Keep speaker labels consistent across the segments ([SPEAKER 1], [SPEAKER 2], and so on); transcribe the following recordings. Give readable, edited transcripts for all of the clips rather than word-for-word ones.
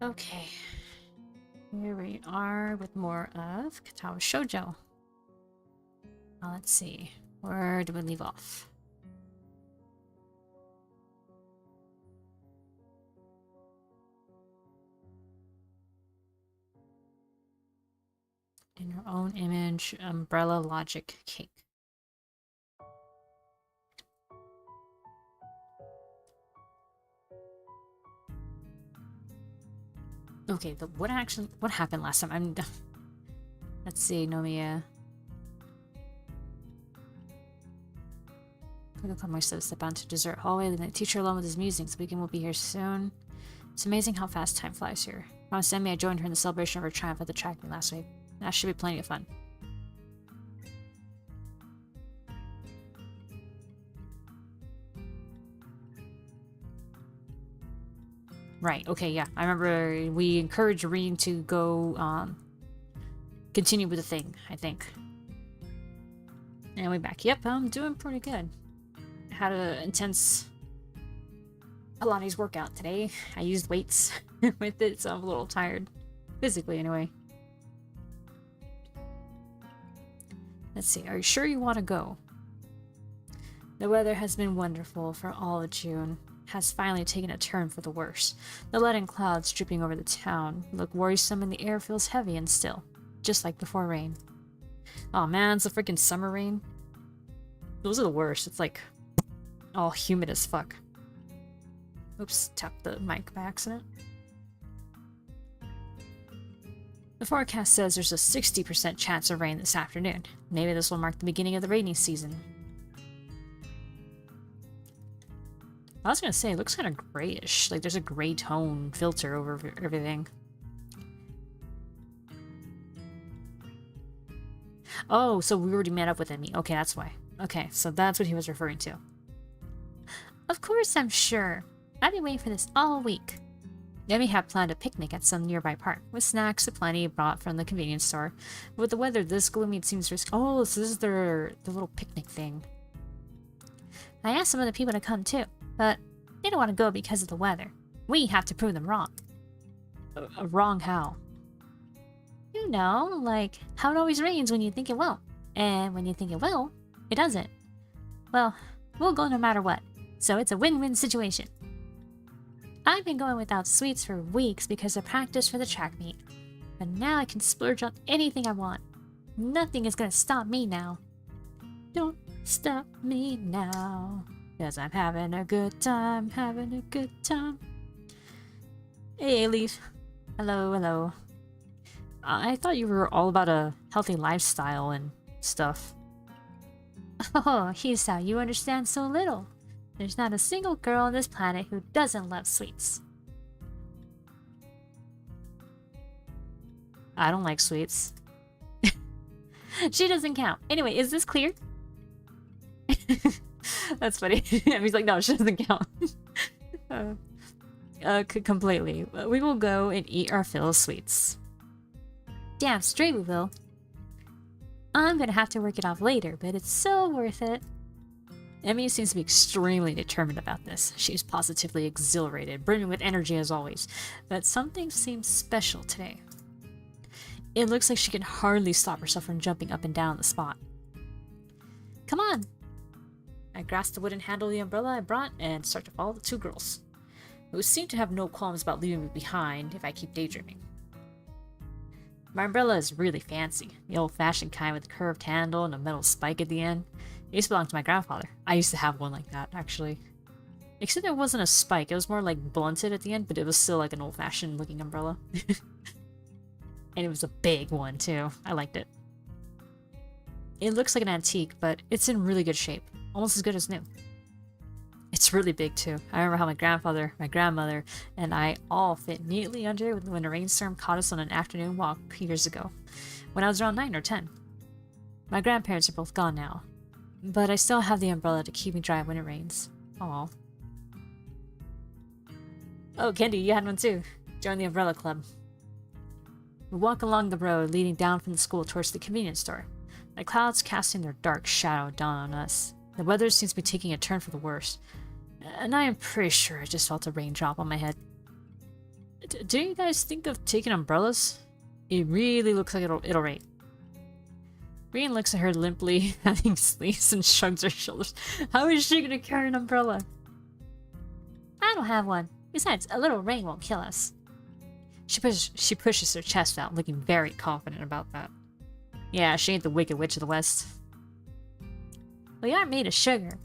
[SPEAKER 1] Okay. Here we are with more of Katawa Shoujo. Now let's see. Where do we leave off? In her own image, umbrella logic cake. Okay, what happened last time? Let's see, Nomiya. Quickly call myself step onto dessert hallway, leaving the teacher alone with his musings. Weekend will be here soon. It's amazing how fast time flies here. Mama sent me I joined her in the celebration of her triumph at the track meet last week. That should be plenty of fun. Right, okay, yeah. I remember we encouraged Reem to go, continue with the thing, I think. And we back. Yep, I'm doing pretty good. Had an intense Pilates workout today. I used weights with it, so I'm a little tired. Physically, anyway. Let's see, are you sure you want to go? The weather has been wonderful for all of June. Has finally taken a turn for the worse. The leaden clouds dripping over the town look worrisome and the air feels heavy and still, just like before rain. Oh man, it's a freaking summer rain. Those are the worst. It's like all humid as fuck. Oops, tapped the mic by accident. The forecast says there's a 60% chance of rain this afternoon. Maybe this will mark the beginning of the rainy season. I was gonna say, it looks kind of grayish. Like there's a gray tone filter over everything. Oh, so we already met up with Emmy. Okay, that's why. Okay, so that's what he was referring to. Of course, I'm sure. I've been waiting for this all week. Emmy had planned a picnic at some nearby park, with snacks aplenty brought from the convenience store. With the weather this gloomy, it seems risky. Oh, so this is their little picnic thing. I asked some other people to come too, but they don't want to go because of the weather. We have to prove them wrong. Wrong how? You know, like how it always rains when you think it won't. And when you think it will, it doesn't. Well, we'll go no matter what. So it's a win-win situation. I've been going without sweets for weeks because of practice for the track meet. But now I can splurge on anything I want. Nothing is gonna stop me now. Don't stop me now. 'Cause I'm having a good time, having a good time. Hey, Leaf. Hello, hello. I thought you were all about a healthy lifestyle and stuff. Oh, Hisao, you understand so little. There's not a single girl on this planet who doesn't love sweets. I don't like sweets. She doesn't count. Anyway, is this clear? That's funny. He's like, no, she doesn't count. Completely. We will go and eat our fill of sweets. Damn straight we will. I'm gonna have to work it off later, but it's so worth it. Emmy seems to be extremely determined about this. She's positively exhilarated, brimming with energy as always. But something seems special today. It looks like she can hardly stop herself from jumping up and down on the spot. Come on! I grasp the wooden handle of the umbrella I brought and start to follow the two girls, who seem to have no qualms about leaving me behind if I keep daydreaming. My umbrella is really fancy, the old-fashioned kind with a curved handle and a metal spike at the end. It used to belong to my grandfather. I used to have one like that, actually. Except it wasn't a spike, it was more like blunted at the end, but it was still like an old-fashioned looking umbrella. And it was a big one, too. I liked it. It looks like an antique, but it's in really good shape. Almost as good as new. It's really big, too. I remember how my grandfather, my grandmother, and I all fit neatly under it when a rainstorm caught us on an afternoon walk years ago, when I was around 9 or 10. My grandparents are both gone now, but I still have the umbrella to keep me dry when it rains. Aw. Oh, Kendi, you had one too. Join the umbrella club. We walk along the road leading down from the school towards the convenience store, the clouds casting their dark shadow down on us. The weather seems to be taking a turn for the worse, and I am pretty sure I just felt a raindrop on my head. Do you guys think of taking umbrellas? It really looks like it'll rain. Reen looks at her limply, having sleeves, and shrugs her shoulders. How is she gonna carry an umbrella? I don't have one. Besides, a little rain won't kill us. She pushes her chest out, looking very confident about that. Yeah, she ain't the Wicked Witch of the West. We aren't made of sugar.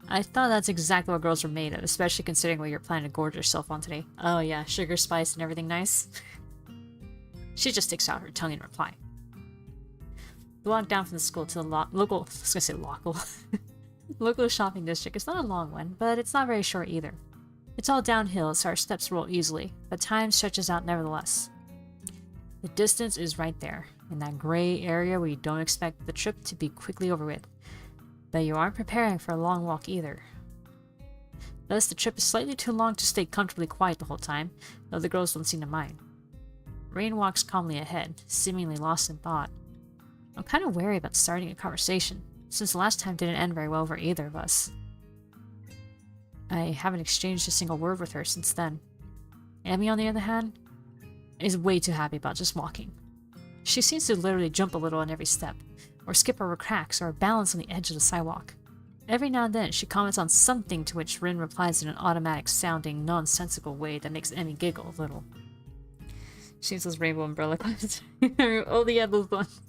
[SPEAKER 1] I thought that's exactly what girls were made of, especially considering what you're planning to gorge yourself on today. Oh yeah, sugar, spice, and everything nice. She just sticks out her tongue in reply. We walk down from the school to the local shopping district. It's not a long one, but it's not very short either. It's all downhill, so our steps roll easily, but time stretches out nevertheless. The distance is right there, in that gray area where you don't expect the trip to be quickly over with. But you aren't preparing for a long walk either. Thus, the trip is slightly too long to stay comfortably quiet the whole time, though the girls don't seem to mind. Rain walks calmly ahead, seemingly lost in thought. I'm kind of wary about starting a conversation, since the last time didn't end very well for either of us. I haven't exchanged a single word with her since then. Emmy, on the other hand, is way too happy about just walking. She seems to literally jump a little on every step, or skip over cracks, or balance on the edge of the sidewalk. Every now and then, she comments on something to which Rin replies in an automatic-sounding, nonsensical way that makes Emmy giggle a little. She uses rainbow umbrella clouds. Oh, the those ones.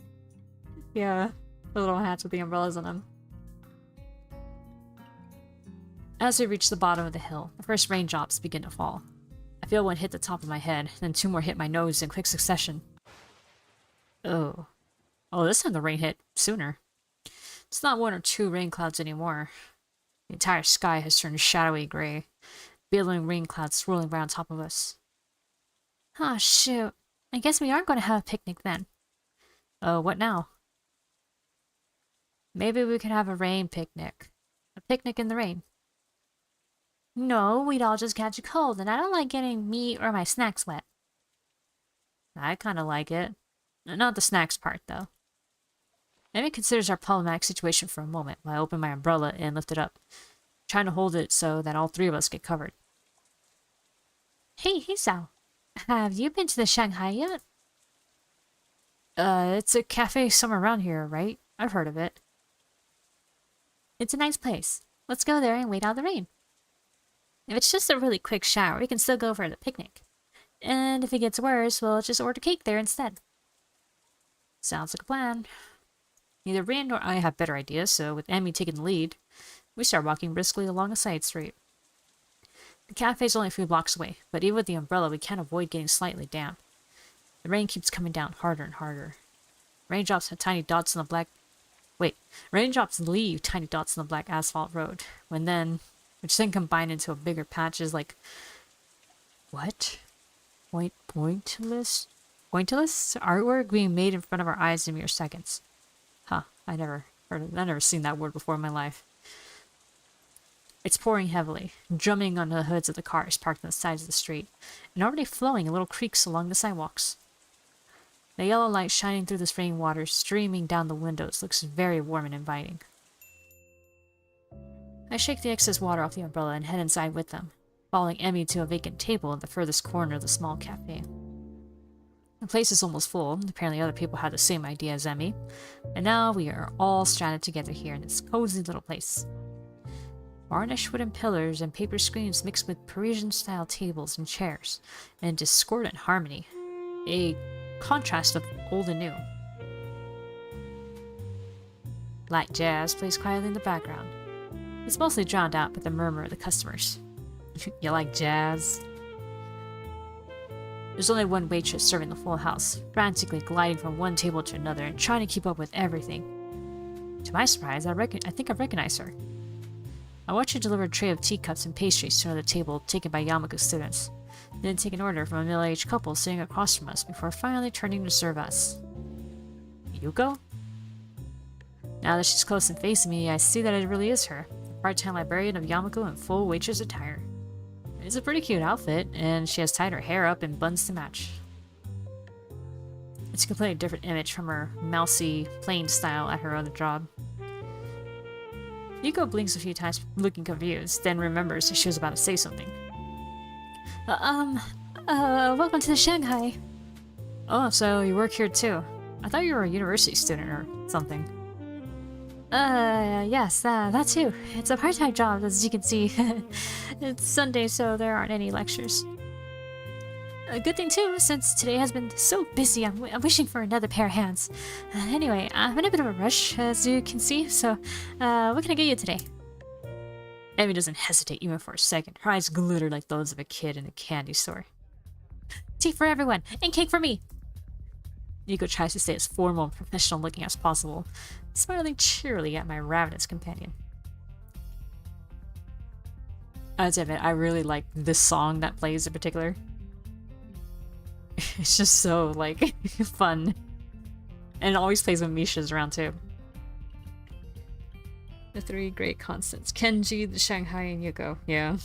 [SPEAKER 1] Yeah, the little hats with the umbrellas on them. As we reach the bottom of the hill, the first raindrops begin to fall. I feel one hit the top of my head, then two more hit my nose in quick succession. Oh. Oh, this time the rain hit sooner. It's not one or two rain clouds anymore. The entire sky has turned shadowy gray, billowing rain clouds swirling around top of us. Oh, shoot. I guess we aren't going to have a picnic then. Oh, what now? Maybe we could have a rain picnic. A picnic in the rain. No, we'd all just catch a cold, and I don't like getting me or my snacks wet. I kind of like it. Not the snacks part, though. Amy considers our problematic situation for a moment while I open my umbrella and lift it up, trying to hold it so that all three of us get covered. Hey, Hisao. Have you been to the Shanghai yet? It's a cafe somewhere around here, right? I've heard of it. It's a nice place. Let's go there and wait out the rain. If it's just a really quick shower, we can still go for the picnic. And if it gets worse, we'll just order cake there instead. Sounds like a plan. Neither Rin nor I have better ideas, so with Emmy taking the lead, we start walking briskly along a side street. The cafe's only a few blocks away, but even with the umbrella, we can't avoid getting slightly damp. The rain keeps coming down harder and harder. Raindrops have tiny dots on the black... Raindrops leave tiny dots on the black asphalt road, which then combine into a bigger patches like... What? Pointless artwork being made in front of our eyes in mere seconds. Huh, I've never seen that word before in my life. It's pouring heavily, drumming on the hoods of the cars parked on the sides of the street, and already flowing in little creeks along the sidewalks. The yellow light shining through this rainwater streaming down the windows looks very warm and inviting. I shake the excess water off the umbrella and head inside with them, following Emmy to a vacant table in the furthest corner of the small cafe. The place is almost full. Apparently other people had the same idea as Emmy, and now we are all stranded together here in this cozy little place. Varnished wooden pillars and paper screens mixed with Parisian-style tables and chairs, in discordant harmony. A contrast of old and new. Light jazz plays quietly in the background. It's mostly drowned out by the murmur of the customers. You like jazz? There's only one waitress serving the full house, frantically gliding from one table to another and trying to keep up with everything. To my surprise, I think I recognize her. I watch her deliver a tray of teacups and pastries to another table taken by Yamaku's students, then take an order from a middle-aged couple sitting across from us before finally turning to serve us. Yuko? Now that she's close and facing me, I see that it really is her, the part-time librarian of Yamaku in full waitress attire. It's a pretty cute outfit, and she has tied her hair up in buns to match. It's a completely different image from her mousy, plain style at her other job. Yuko blinks a few times, looking confused, then remembers that she was about to say something. Welcome to Shanghai. Oh, so you work here too. I thought you were a university student or something. Yes, that too. It's a part-time job, as you can see. It's Sunday, so there aren't any lectures. A good thing too, since today has been so busy, I'm wishing for another pair of hands. Anyway, I'm in a bit of a rush, as you can see, so, what can I get you today? Emmy doesn't hesitate even for a second. Her eyes glitter like those of a kid in a candy store. Tea for everyone, and cake for me! Yuko tries to stay as formal and professional looking as possible, smiling cheerily at my ravenous companion. I have to admit, I really like this song that plays in particular. It's just so, like, fun. And it always plays when Misha's around, too. The three great constants. Kenji, the Shanghai, and Yuko. Yeah.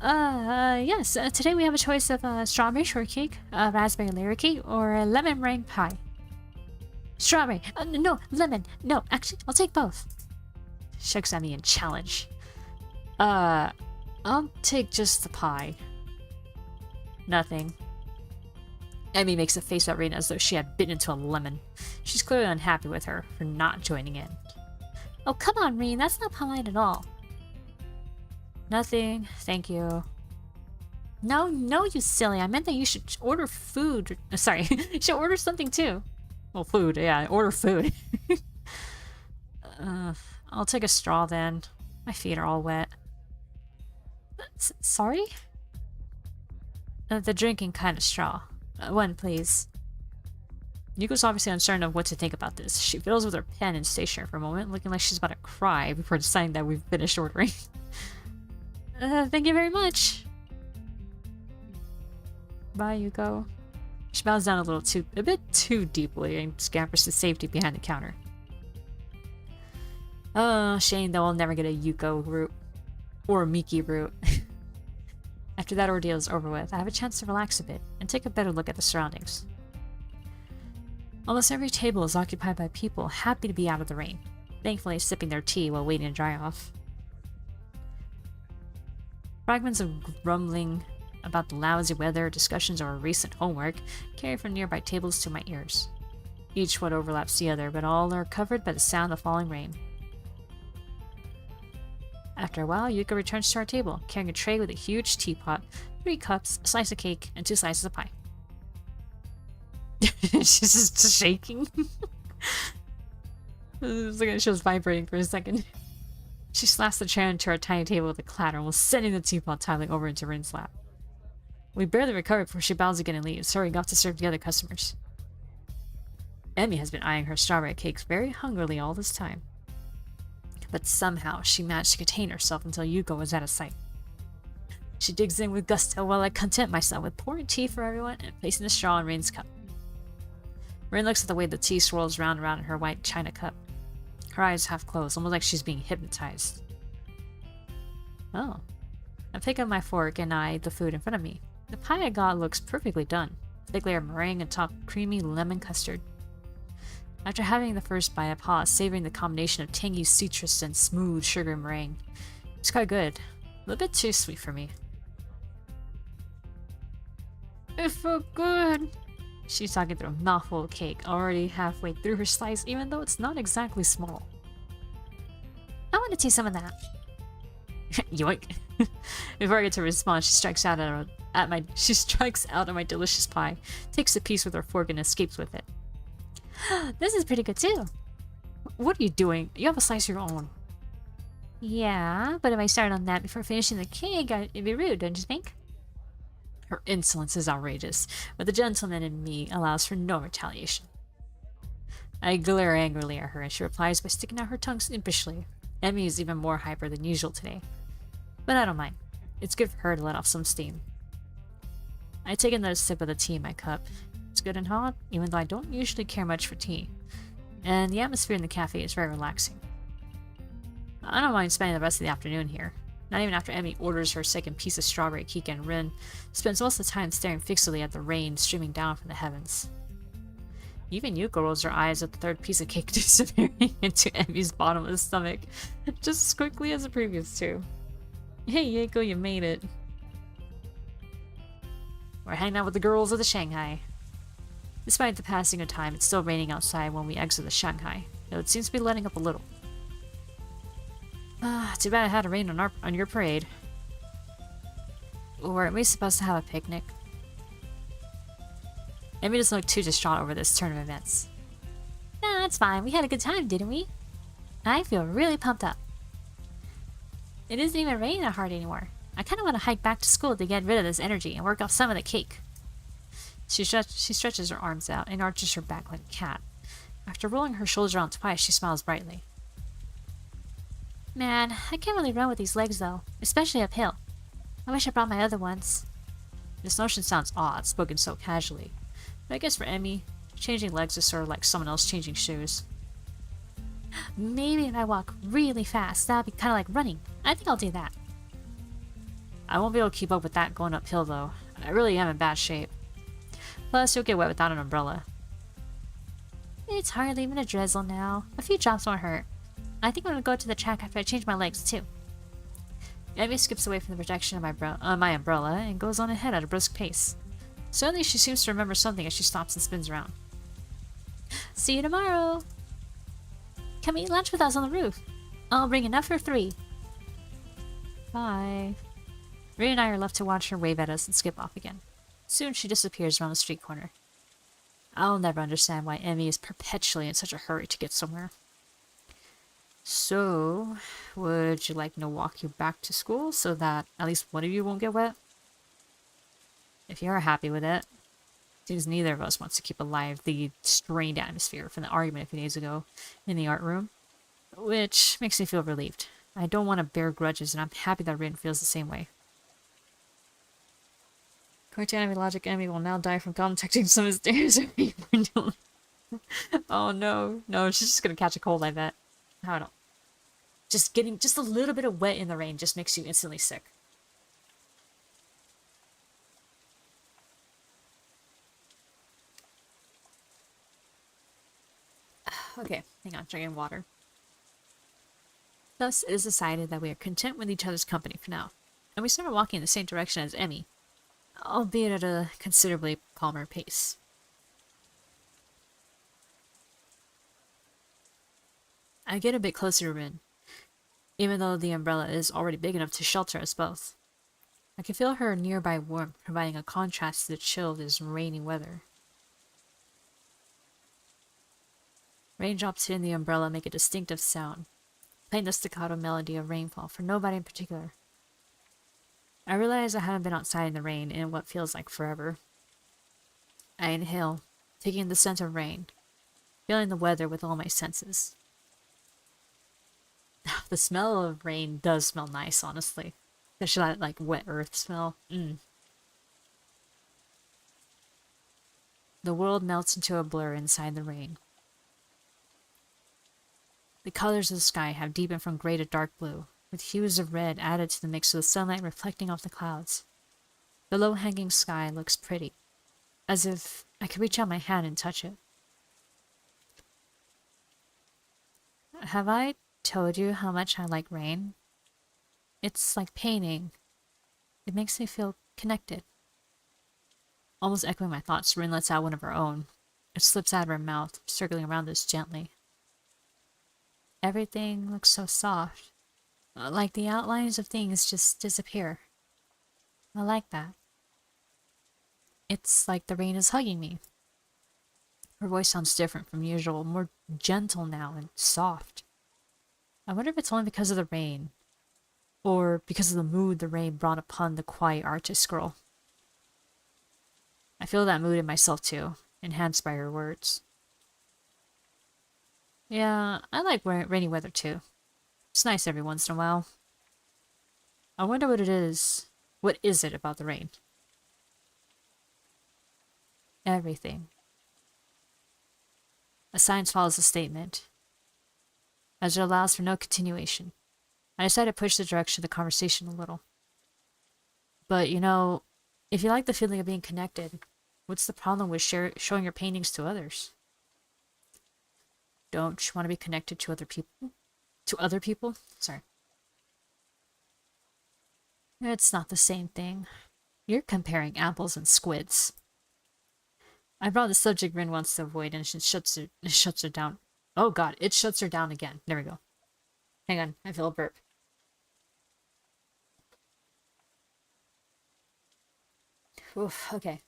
[SPEAKER 1] Yes. Today we have a choice of strawberry shortcake, raspberry layer cake, or a lemon meringue pie. Strawberry. No, lemon. No, actually, I'll take both. Shakes at me in challenge. I'll take just the pie. Nothing. Emmy makes a face at Reina as though she had bitten into a lemon. She's clearly unhappy with her for not joining in. Oh, come on, Reina. That's not polite at all. Nothing. Thank you. No, you silly. I meant that you should order food. Sorry. You should order something too. Well, food. Yeah, order food. I'll take a straw then. My feet are all wet. Sorry? The drinking kind of straw. One, please. Yuko's obviously uncertain of what to think about this. She fiddles with her pen and stationery for a moment, looking like she's about to cry before deciding that we've finished ordering. Thank you very much. Bye, Yuko. She bows down a bit too deeply and scampers to safety behind the counter. Oh, shame that we'll never get a Yuko route. Or a Miki route. After that ordeal is over with, I have a chance to relax a bit and take a better look at the surroundings. Almost every table is occupied by people happy to be out of the rain, thankfully sipping their tea while waiting to dry off. Fragments of grumbling about the lousy weather, discussions over recent homework, carry from nearby tables to my ears. Each one overlaps the other, but all are covered by the sound of falling rain. After a while, Yuko returns to our table, carrying a tray with a huge teapot, 3 cups, a slice of cake, and 2 slices of pie. She's just shaking. It was like she was vibrating for a second. She slaps the chair into our tiny table with a clatter, while sending the teapot tiling over into Rin's lap. We barely recover before she bows again and leaves, hurrying off to serve the other customers. Emmy has been eyeing her strawberry cakes very hungrily all this time. But somehow she managed to contain herself until Yuko was out of sight. She digs in with gusto while I content myself with pouring tea for everyone and placing the straw in Rin's cup. Rin looks at the way the tea swirls round and round in her white china cup. Her eyes half closed, almost like she's being hypnotized. Oh. I pick up my fork and eye the food in front of me. The pie I got looks perfectly done. Thick layer of meringue and top creamy lemon custard. After having the first bite, I pause, savoring the combination of tangy citrus and smooth sugar meringue. It's quite good. A little bit too sweet for me. It felt good. She's talking through a mouthful of cake, already halfway through her slice, even though it's not exactly small. I want to taste some of that. Yoink. Before I get to respond, she strikes out at my delicious pie, takes a piece with her fork and escapes with it. This is pretty good too. What are you doing? You have a slice of your own. Yeah, but if I started on that before finishing the cake, it'd be rude, don't you think? Her insolence is outrageous, but the gentleman in me allows for no retaliation. I glare angrily at her, and she replies by sticking out her tongue impishly. Emmy is even more hyper than usual today. But I don't mind. It's good for her to let off some steam. I take another sip of the tea in my cup. It's good and hot, even though I don't usually care much for tea. And the atmosphere in the cafe is very relaxing. I don't mind spending the rest of the afternoon here. Not even after Emmy orders her second piece of strawberry cake, and Rin spends most of the time staring fixedly at the rain streaming down from the heavens. Even Yuko rolls her eyes at the third piece of cake disappearing into Emmy's bottomless stomach, just as quickly as the previous two. Hey Yuko, you made it. We're hanging out with the girls of the Shanghai. Despite the passing of time, it's still raining outside when we exit the Shanghai, though it seems to be letting up a little. Too bad it had to rain on your parade. Weren't we supposed to have a picnic? Emmy doesn't look too distraught over this turn of events. Nah, that's fine. We had a good time, didn't we? I feel really pumped up. It isn't even raining that hard anymore. I kind of want to hike back to school to get rid of this energy and work off some of the cake. She stretches her arms out and arches her back like a cat. After rolling her shoulders around twice, she smiles brightly. Man, I can't really run with these legs though, especially uphill. I wish I brought my other ones. This notion sounds odd, spoken so casually. But I guess for Emmy, changing legs is sort of like someone else changing shoes. Maybe if I walk really fast, that'll be kind of like running. I think I'll do that. I won't be able to keep up with that going uphill though. I really am in bad shape. Plus, you'll get wet without an umbrella. It's hardly even a drizzle now. A few drops won't hurt. I think I'm gonna go to the track after I change my legs too. Emmy skips away from the protection of my umbrella and goes on ahead at a brisk pace. Suddenly, she seems to remember something as she stops and spins around. See you tomorrow! Come eat lunch with us on the roof. I'll bring enough for 3. Bye. Ray and I are left to watch her wave at us and skip off again. Soon she disappears around the street corner. I'll never understand why Emmy is perpetually in such a hurry to get somewhere. So, would you like me to walk you back to school so that at least one of you won't get wet? If you're happy with it. Seems neither of us wants to keep alive the strained atmosphere from the argument a few days ago in the art room, which makes me feel relieved. I don't want to bear grudges, and I'm happy that Rin feels the same way. According to anime logic, Emmy will now die from contacting some of his stairs. Oh no. No, she's just gonna catch a cold, I bet. I don't know. Just getting just a little bit of wet in the rain just makes you instantly sick. Okay, hang on, drinking water. Thus, it is decided that we are content with each other's company for now, and we start walking in the same direction as Emmy, albeit at a considerably calmer pace. I get a bit closer to Rin, even though the umbrella is already big enough to shelter us both. I can feel her nearby warmth, providing a contrast to the chill of this rainy weather. Raindrops hitting the umbrella make a distinctive sound, playing the staccato melody of rainfall for nobody in particular. I realize I haven't been outside in the rain in what feels like forever. I inhale, taking the scent of rain, feeling the weather with all my senses. The smell of rain does smell nice, honestly. Especially that, like, wet earth smell. The world melts into a blur inside the rain. The colors of the sky have deepened from gray to dark blue, with hues of red added to the mix of the sunlight reflecting off the clouds. The low-hanging sky looks pretty, as if I could reach out my hand and touch it. Have I told you how much I like rain? It's like painting. It makes me feel connected. Almost echoing my thoughts, Rin lets out one of her own. It slips out of her mouth, circling around us gently. Everything looks so soft. Like the outlines of things just disappear. I like that. It's like the rain is hugging me. Her voice sounds different from usual, more gentle now and soft. I wonder if it's only because of the rain, or because of the mood the rain brought upon the quiet artist girl. I feel that mood in myself too, enhanced by her words. Yeah, I like rainy weather too. It's nice every once in a while. I wonder what it is. What is it about the rain? Everything. A silence follows the statement, as it allows for no continuation. I decide to push the direction of the conversation a little. But, you know, if you like the feeling of being connected, what's the problem with showing your paintings to others? Don't you want to be connected to other people? To other people? Sorry. It's not the same thing. You're comparing apples and squids. I brought the subject Rin wants to avoid, and it shuts her down. Oh god, it shuts her down again. There we go. Hang on, I feel a burp. Oof, okay.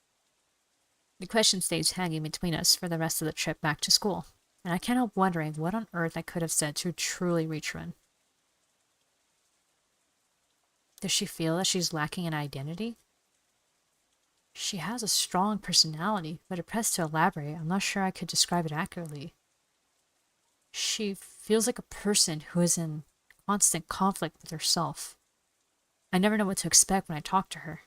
[SPEAKER 1] The question stays hanging between us for the rest of the trip back to school, and I can't help wondering what on earth I could have said to truly reach Rin. Does she feel that she's lacking an identity? She has a strong personality, but if pressed to elaborate, I'm not sure I could describe it accurately. She feels like a person who is in constant conflict with herself. I never know what to expect when I talk to her.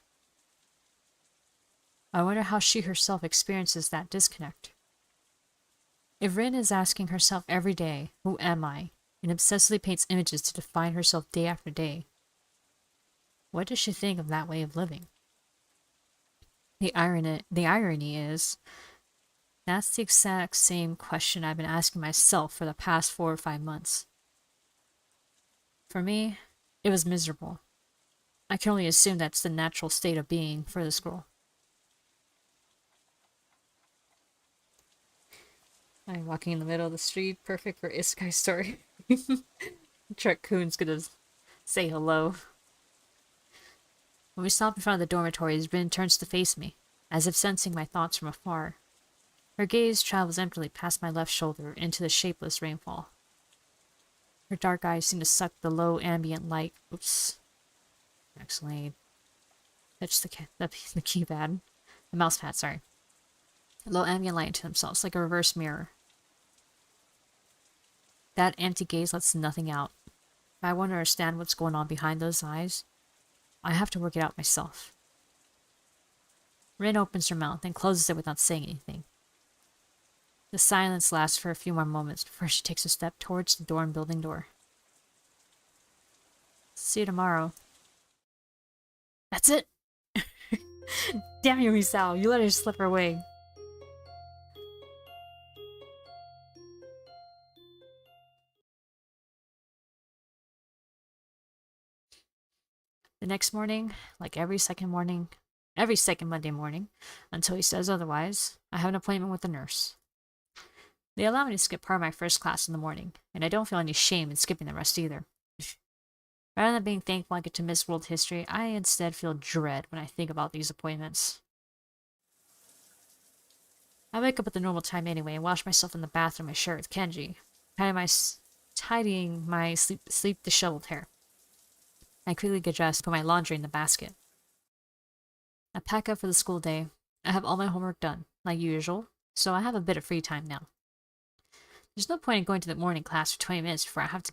[SPEAKER 1] I wonder how she herself experiences that disconnect. If Rin is asking herself every day, who am I, and obsessively paints images to define herself day after day, what does she think of that way of living? The irony is, that's the exact same question I've been asking myself for the past 4 or 5 months. For me, it was miserable. I can only assume that's the natural state of being for this girl. I'm walking in the middle of the street, perfect for isekai story. Truck-kun's gonna say hello. When we stop in front of the dormitories, Rin turns to face me, as if sensing my thoughts from afar. Her gaze travels emptily past my left shoulder into the shapeless rainfall. Her dark eyes seem to suck the low ambient light. Oops. Excellent. Touch the keypad. The mouse pad, sorry. Low ambient light into themselves, like a reverse mirror. That empty gaze lets nothing out. If I want to understand what's going on behind those eyes, I have to work it out myself. Rin opens her mouth and closes it without saying anything. The silence lasts for a few more moments before she takes a step towards the dorm building door. See you tomorrow. That's it! Damn you, Hisao, you let her slip away. The next morning, like every second Monday morning, until he says otherwise, I have an appointment with the nurse. They allow me to skip part of my first class in the morning, and I don't feel any shame in skipping the rest either. Rather than being thankful I get to miss world history, I instead feel dread when I think about these appointments. I wake up at the normal time anyway and wash myself in the bathroom and share with Kenji, tidying my sleep disheveled hair. I quickly get dressed, put my laundry in the basket. I pack up for the school day. I have all my homework done, like usual, so I have a bit of free time now. There's no point in going to the morning class for 20 minutes before I have to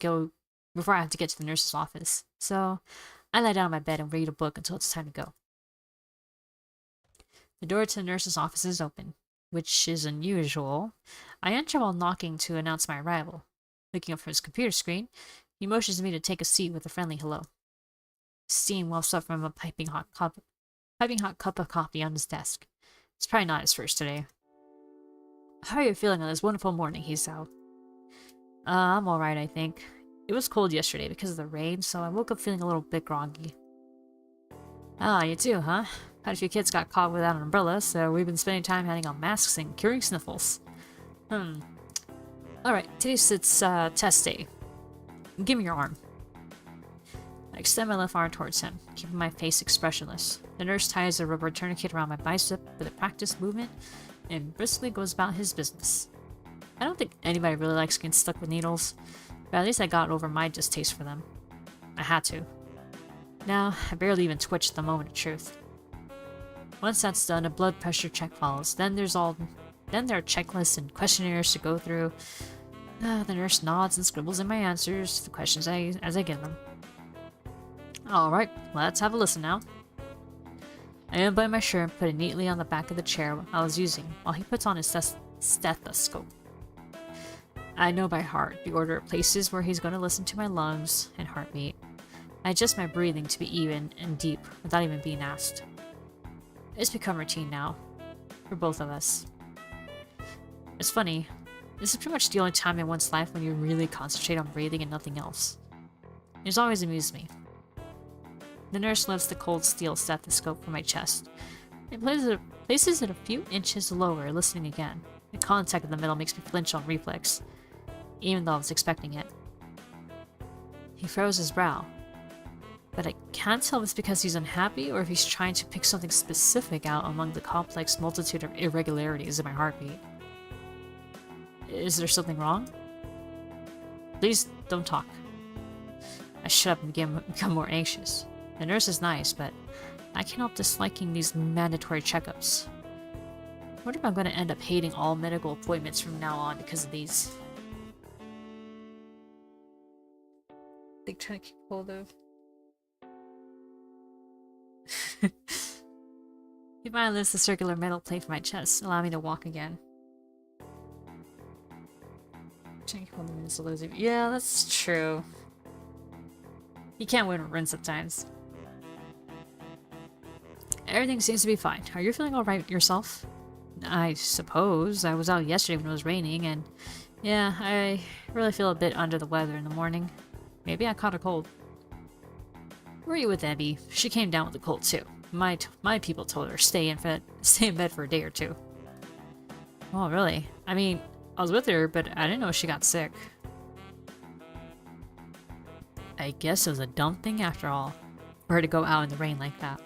[SPEAKER 1] get to the nurse's office, so I lie down on my bed and read a book until it's time to go. The door to the nurse's office is open, which is unusual. I enter while knocking to announce my arrival. Looking up from his computer screen, he motions me to take a seat with a friendly hello. Steam wafts up from a piping hot cup of coffee on his desk. It's probably not his first today. How are you feeling on this wonderful morning, Hisao? I'm alright, I think. It was cold yesterday because of the rain, so I woke up feeling a little bit groggy. Ah, you too, huh? Quite a few kids got caught without an umbrella, so we've been spending time handing out masks and curing sniffles. Alright, today's test day. Give me your arm. I extend my left arm towards him, keeping my face expressionless. The nurse ties a rubber tourniquet around my bicep with a practiced movement and briskly goes about his business. I don't think anybody really likes getting stuck with needles, but at least I got over my distaste for them. I had to. Now, I barely even twitch at the moment of truth. Once that's done, a blood pressure check follows. Then there are checklists and questionnaires to go through. The nurse nods and scribbles in my answers to the questions as I get them. Alright, let's have a listen now. I unbutton my shirt and put it neatly on the back of the chair I was using, while he puts on his stethoscope. I know by heart the order of places where he's going to listen to my lungs and heartbeat. I adjust my breathing to be even and deep without even being asked. It's become routine now, for both of us. It's funny, This is pretty much the only time in one's life when you really concentrate on breathing and nothing else. It's always amused me. The nurse lifts the cold steel stethoscope from my chest and places it a few inches lower, listening again. The contact in the middle makes me flinch on reflex, even though I was expecting it. He furrows his brow, but I can't tell if it's because he's unhappy or if he's trying to pick something specific out among the complex multitude of irregularities in my heartbeat. Is there something wrong? Please don't talk. I shut up and become more anxious. The nurse is nice, but I can't help disliking these mandatory checkups. I wonder if I'm going to end up hating all medical appointments from now on because of these. They try to keep hold of. He finally lifts the circular metal plate from my chest, allow me to walk again. Trying to keep hold of is losing. Yeah, that's true. You can't win or win sometimes. Everything seems to be fine. Are you feeling alright yourself? I suppose. I was out yesterday when it was raining, and yeah, I really feel a bit under the weather in the morning. Maybe I caught a cold. Were you with Abby? She came down with a cold too. My people told her stay in bed for a day or two. Oh, really? I mean, I was with her, but I didn't know she got sick. I guess it was a dumb thing after all, for her to go out in the rain like that.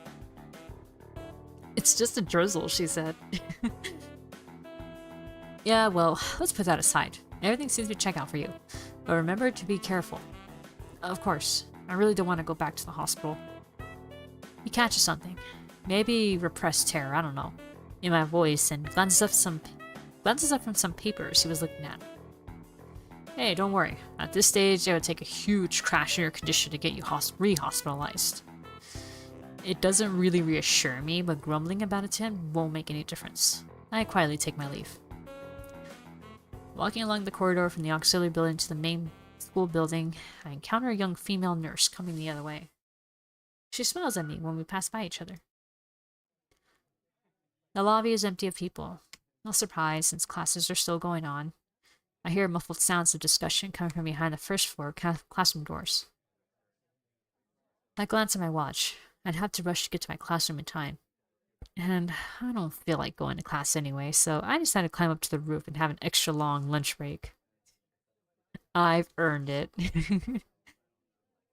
[SPEAKER 1] It's just a drizzle, she said. Yeah, well, let's put that aside. Everything seems to check out for you. But remember to be careful. Of course, I really don't want to go back to the hospital. He catches something. Maybe repressed terror, I don't know. In my voice, and glances up from some papers he was looking at. Hey, don't worry. At this stage, it would take a huge crash in your condition to get you re-hospitalized. It doesn't really reassure me, but grumbling about it to him won't make any difference. I quietly take my leave. Walking along the corridor from the auxiliary building to the main school building, I encounter a young female nurse coming the other way. She smiles at me when we pass by each other. The lobby is empty of people. No surprise, since classes are still going on. I hear muffled sounds of discussion coming from behind the first floor classroom doors. I glance at my watch. I'd have to rush to get to my classroom in time. And I don't feel like going to class anyway, so I decided to climb up to the roof and have an extra long lunch break. I've earned it.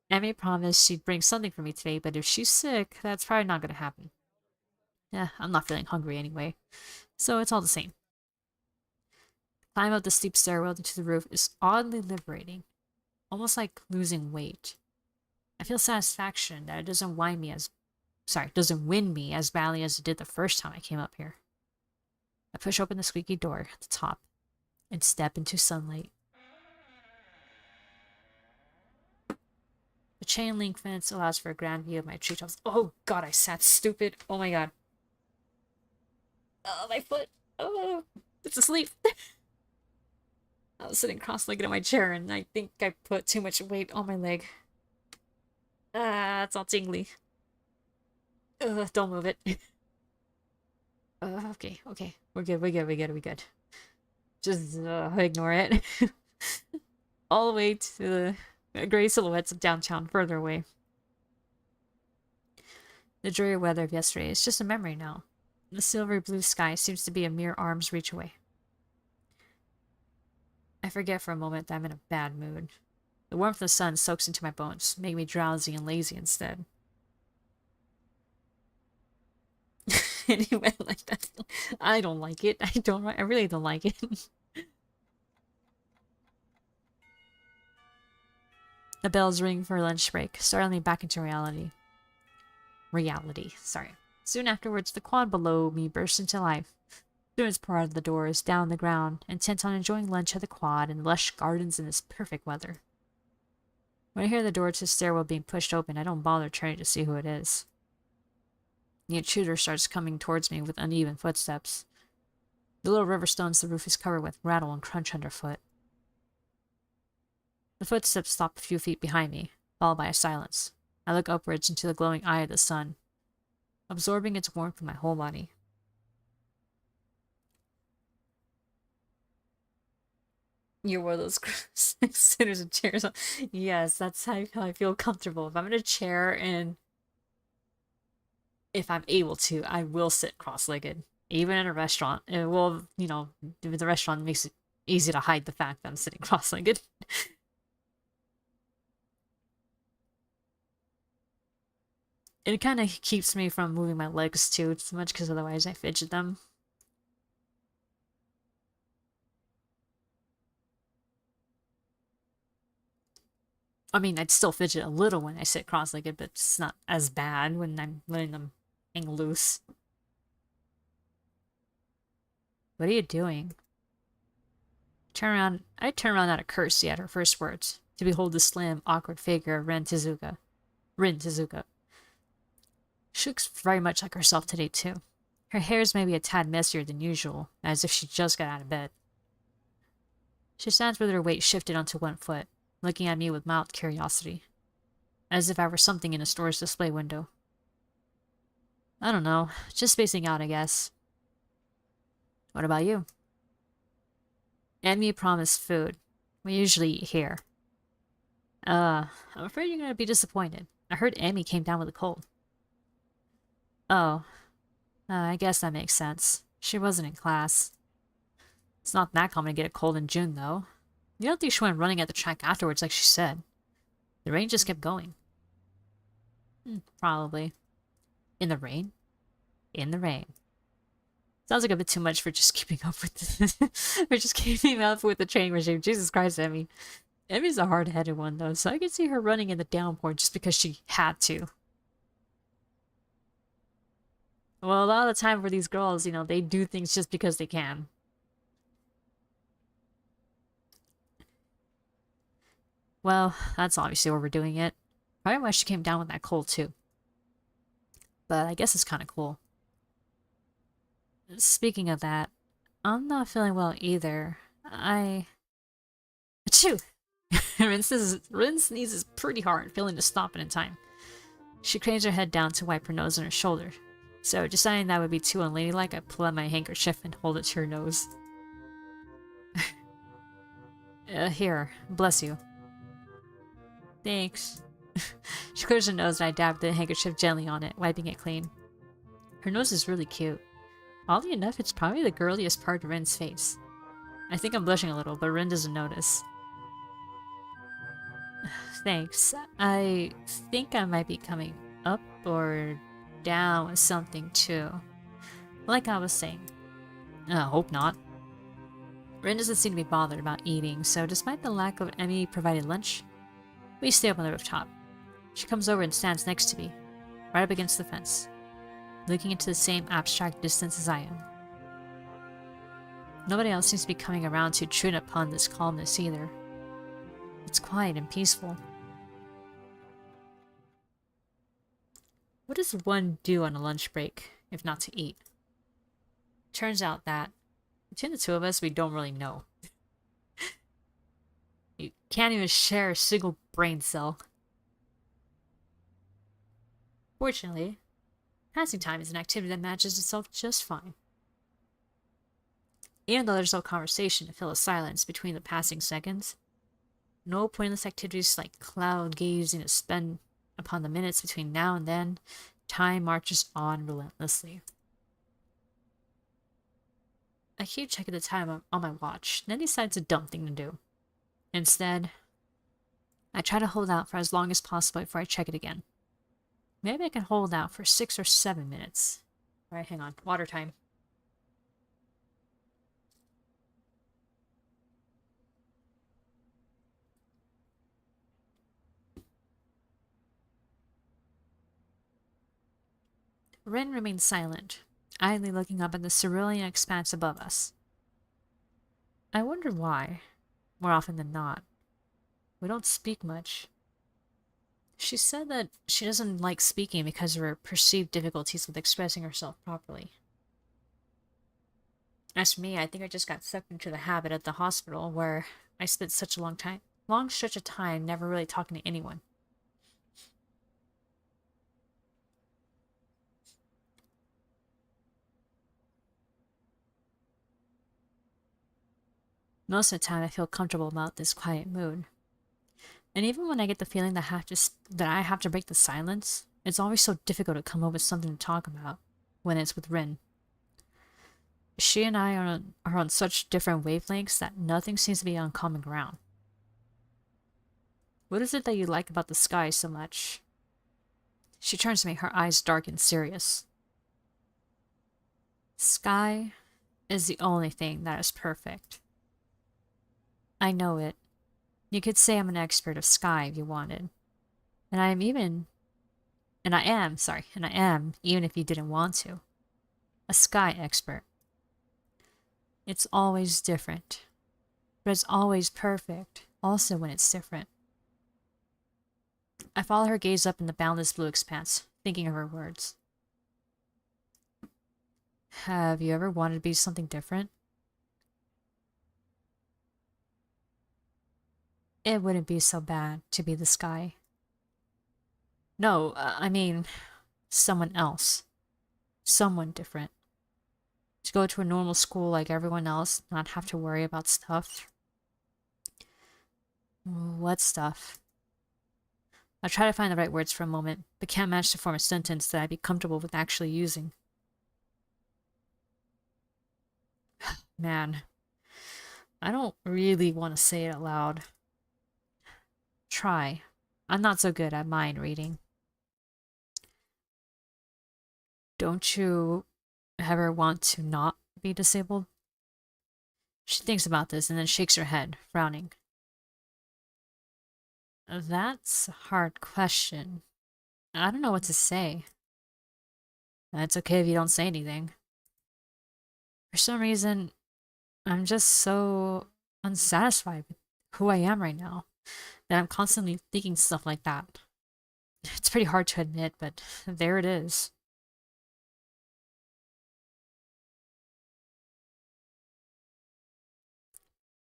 [SPEAKER 1] Emmy promised she'd bring something for me today, but if she's sick, that's probably not going to happen. Yeah, I'm not feeling hungry anyway, so it's all the same. The climb up the steep stairwell to the roof is oddly liberating, almost like losing weight. I feel satisfaction that it doesn't win me as badly as it did the first time I came up here. I push open the squeaky door at the top and step into sunlight. The chain link fence allows for a grand view of my treetops. Oh god, I sat stupid. Oh my god. Oh, my foot. Oh, it's asleep. I was sitting cross-legged in my chair and I think I put too much weight on my leg. Ah, it's all tingly. Don't move it. Okay. We're good. Just ignore it. All the way to the gray silhouettes of downtown, further away. The dreary weather of yesterday is just a memory now. The silvery blue sky seems to be a mere arm's reach away. I forget for a moment that I'm in a bad mood. The warmth of the sun soaks into my bones, making me drowsy and lazy instead. Anyway, like that. I don't like it. I really don't like it. The bells ring for lunch break, startling me back into reality. Soon afterwards, the quad below me bursts into life. Students pour out of the doors, down the ground, intent on enjoying lunch at the quad and lush gardens in this perfect weather. When I hear the door to the stairwell being pushed open, I don't bother turning to see who it is. The intruder starts coming towards me with uneven footsteps. The little river stones the roof is covered with rattle and crunch underfoot. The footsteps stop a few feet behind me, followed by a silence. I look upwards into the glowing eye of the sun, absorbing its warmth in my whole body. You're one of those sitters in chairs. Yes, that's how I feel comfortable. If I'm in a chair and if I'm able to, I will sit cross-legged. Even in a restaurant. Well, you know, the restaurant makes it easy to hide the fact that I'm sitting cross-legged. It kind of keeps me from moving my legs too much because otherwise I fidget them. I mean, I'd still fidget a little when I sit cross-legged, but it's not as bad when I'm letting them hang loose. What are you doing? I turn around out of curtsy at her first words, to behold the slim, awkward figure of Rin Tezuka. She looks very much like herself today, too. Her hair is maybe a tad messier than usual, as if she just got out of bed. She stands with her weight shifted onto one foot, looking at me with mild curiosity, as if I were something in a store's display window. I don't know, just spacing out, I guess. What about you? Emmy promised food. We usually eat here. I'm afraid you're gonna be disappointed. I heard Emmy came down with a cold. Oh, I guess that makes sense. She wasn't in class. It's not that common to get a cold in June, though. You don't think she went running at the track afterwards like she said. The rain just kept going. Probably. In the rain? In the rain. Sounds like a bit too much for just keeping up with the train regime. Jesus Christ, Emmy. Emmy's a hard-headed one, though, so I can see her running in the downpour just because she had to. Well, a lot of the time for these girls, you know, they do things just because they can. Well, that's obviously overdoing it. Probably why she came down with that cold, too. But I guess it's kind of cool. Speaking of that, I'm not feeling well either. Achoo! Rin sneezes pretty hard, failing to stop it in time. She cranes her head down to wipe her nose and her shoulder. So, deciding that would be too unladylike, I pull out my handkerchief and hold it to her nose. Here, bless you. Thanks. She clears her nose and I dab the handkerchief gently on it, wiping it clean. Her nose is really cute. Oddly enough, it's probably the girliest part of Rin's face. I think I'm blushing a little, but Rin doesn't notice. Thanks. I think I might be coming up or down with something too. Like I was saying. I hope not. Rin doesn't seem to be bothered about eating, so despite the lack of Emmy provided lunch, we stay up on the rooftop. She comes over and stands next to me, right up against the fence, looking into the same abstract distance as I am. Nobody else seems to be coming around to intrude upon this calmness either. It's quiet and peaceful. What does one do on a lunch break, if not to eat? Turns out that, between the two of us, we don't really know. You can't even share a single brain cell. Fortunately, passing time is an activity that matches itself just fine. Even though there's no conversation to fill the silence between the passing seconds, no pointless activities like cloud gazing to spend upon the minutes between now and then, time marches on relentlessly. I keep checking the time on my watch, then decide it's a dumb thing to do. Instead, I try to hold out for as long as possible before I check it again. Maybe I can hold out for 6 or 7 minutes. Alright, hang on. Water time. Rin remains silent, idly looking up at the cerulean expanse above us. I wonder why, more often than not. We don't speak much. She said that she doesn't like speaking because of her perceived difficulties with expressing herself properly. As for me, I think I just got sucked into the habit at the hospital where I spent such a long stretch of time never really talking to anyone. Most of the time I feel comfortable about this quiet mood. And even when I get the feeling that I have to break the silence, it's always so difficult to come up with something to talk about when it's with Rin. She and I are on such different wavelengths that nothing seems to be on common ground. What is it that you like about the sky so much? She turns to me, her eyes dark and serious. Sky is the only thing that is perfect. I know it. You could say I'm an expert of sky if you wanted. And I am, even if you didn't want to, a sky expert. It's always different, but it's always perfect, also when it's different. I follow her gaze up in the boundless blue expanse, thinking of her words. Have you ever wanted to be something different? It wouldn't be so bad to be the sky. No, I mean, someone else. Someone different. To go to a normal school like everyone else, not have to worry about stuff. What stuff? I try to find the right words for a moment, but can't manage to form a sentence that I'd be comfortable with actually using. Man, I don't really want to say it out loud. Try. I'm not so good at mind reading. Don't you ever want to not be disabled? She thinks about this and then shakes her head, frowning. That's a hard question. I don't know what to say. It's okay if you don't say anything. For some reason, I'm just so unsatisfied with who I am right now that I'm constantly thinking stuff like that. It's pretty hard to admit, but there it is.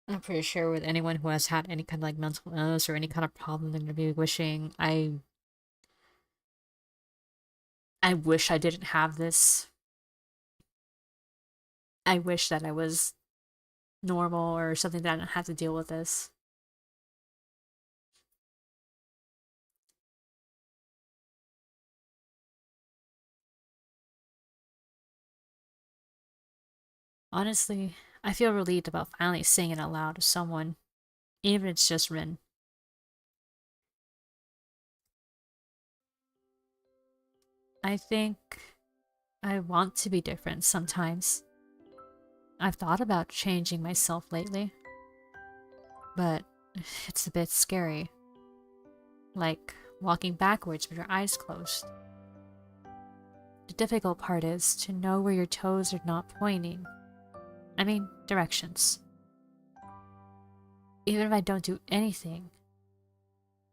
[SPEAKER 1] I'm pretty sure with anyone who has had any kind of like mental illness or any kind of problem, they're gonna be wishing I wish I didn't have this. I wish that I was normal or something that I didn't have to deal with this. Honestly, I feel relieved about finally saying it out loud to someone, even if it's just Rin. I think I want to be different sometimes. I've thought about changing myself lately, but it's a bit scary. Like walking backwards with your eyes closed. The difficult part is to know where your toes are not pointing. I mean, directions. Even if I don't do anything,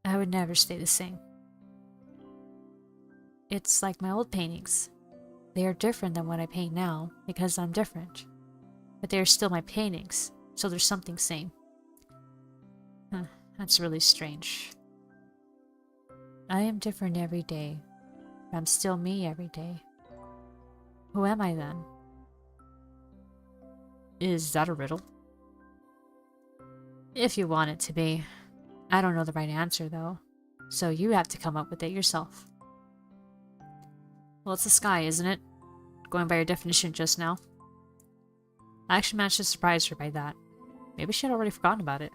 [SPEAKER 1] I would never stay the same. It's like my old paintings. They are different than what I paint now because I'm different. But they are still my paintings, so there's something same. That's really strange. I am different every day, but I'm still me every day. Who am I then? Is that a riddle? If you want it to be. I don't know the right answer though, so you have to come up with it yourself. Well, it's the sky, isn't it? Going by your definition just now. I actually managed to surprise her by that. Maybe she had already forgotten about it.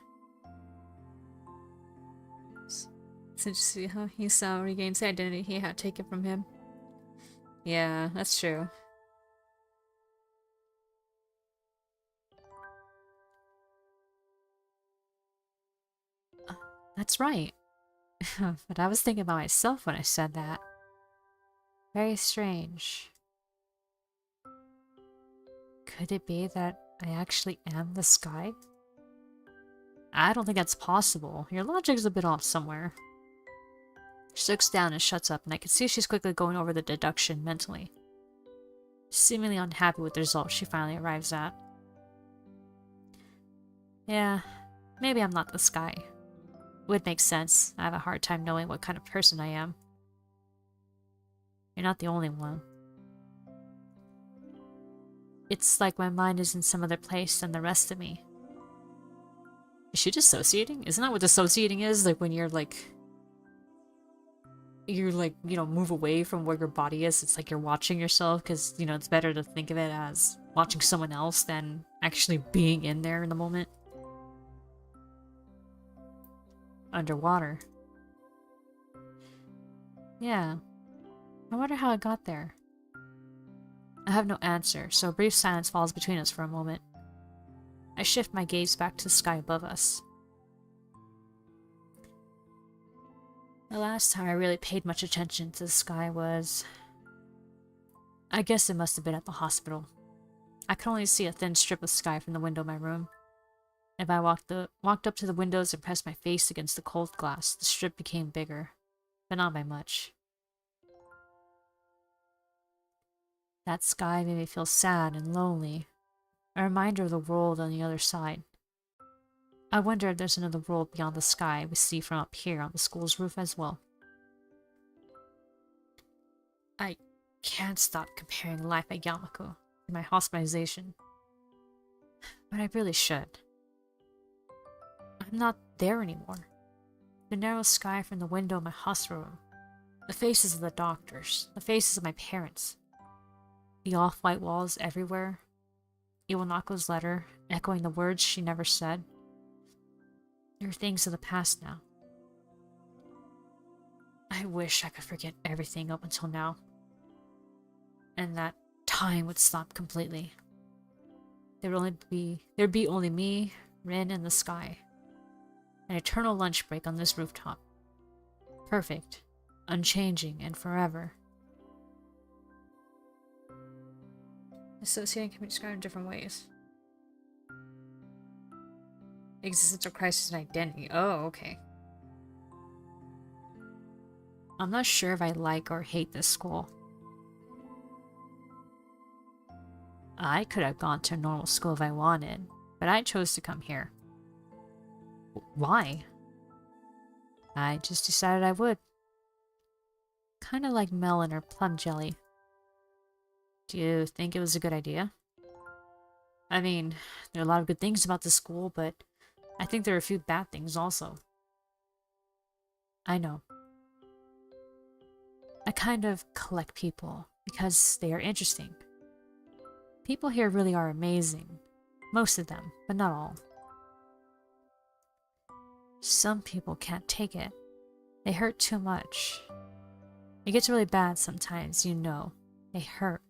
[SPEAKER 1] Since you see how Hisao regains the identity he had taken from him. Yeah, that's true. That's right. But I was thinking about myself when I said that. Very strange. Could it be that I actually am the sky? I don't think that's possible. Your logic's a bit off somewhere. She looks down and shuts up, and I can see she's quickly going over the deduction mentally. Seemingly unhappy with the result she finally arrives at. Yeah, maybe I'm not the sky. Would make sense. I have a hard time knowing what kind of person I am. You're not the only one. It's like my mind is in some other place than the rest of me. Is she dissociating? Isn't that what dissociating is? Like when you're like, you know, move away from where your body is. It's like you're watching yourself because, you know, it's better to think of it as watching someone else than actually being in there in the moment. Underwater. Yeah. I wonder how I got there. I have no answer, so a brief silence falls between us for a moment. I shift my gaze back to the sky above us. The last time I really paid much attention to the sky was... I guess it must have been at the hospital. I could only see a thin strip of sky from the window of my room. If I walked up to the windows and pressed my face against the cold glass, the strip became bigger, but not by much. That sky made me feel sad and lonely, a reminder of the world on the other side. I wonder if there's another world beyond the sky we see from up here on the school's roof as well. I can't stop comparing life at Yamako and my hospitalization, but I really should. I'm not there anymore. The narrow sky from the window of my hospital room, the faces of the doctors, the faces of my parents, the off-white walls everywhere, Iwanako's letter echoing the words she never said. They're things of the past now. I wish I could forget everything up until now, and that time would stop completely. There'd be only me, Rin, and the sky. An eternal lunch break on this rooftop. Perfect, unchanging, and forever. Associating can be described in different ways. Existential crisis and identity. Oh, okay. I'm not sure if I like or hate this school. I could have gone to a normal school if I wanted, but I chose to come here. Why? I just decided I would. Kind of like melon or plum jelly. Do you think it was a good idea? I mean, there are a lot of good things about the school, but I think there are a few bad things also. I know. I kind of collect people because they are interesting. People here really are amazing. Most of them, but not all. Some people can't take it. They hurt too much. It gets really bad sometimes, you know. They hurt.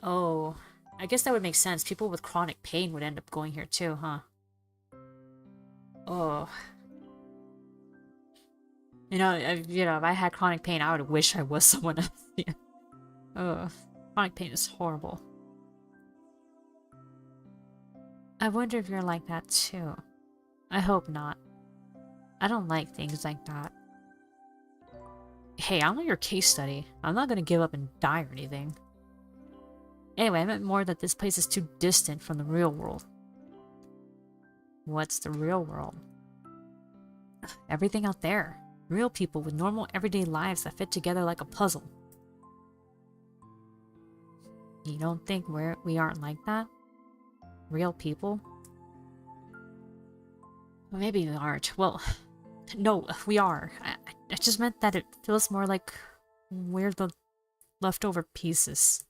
[SPEAKER 1] Oh, I guess that would make sense. People with chronic pain would end up going here too, huh? Oh. You know, if I had chronic pain, I would wish I was someone else. Yeah. Oh, chronic pain is horrible. I wonder if you're like that too. I hope not. I don't like things like that. Hey, I'm not your case study. I'm not gonna give up and die or anything. Anyway, I meant more that this place is too distant from the real world. What's the real world? Everything out there. Real people with normal everyday lives that fit together like a puzzle. You don't think we aren't like that? Real people? Well, maybe we aren't. Well, no, we are. I just meant that it feels more like we're the leftover pieces.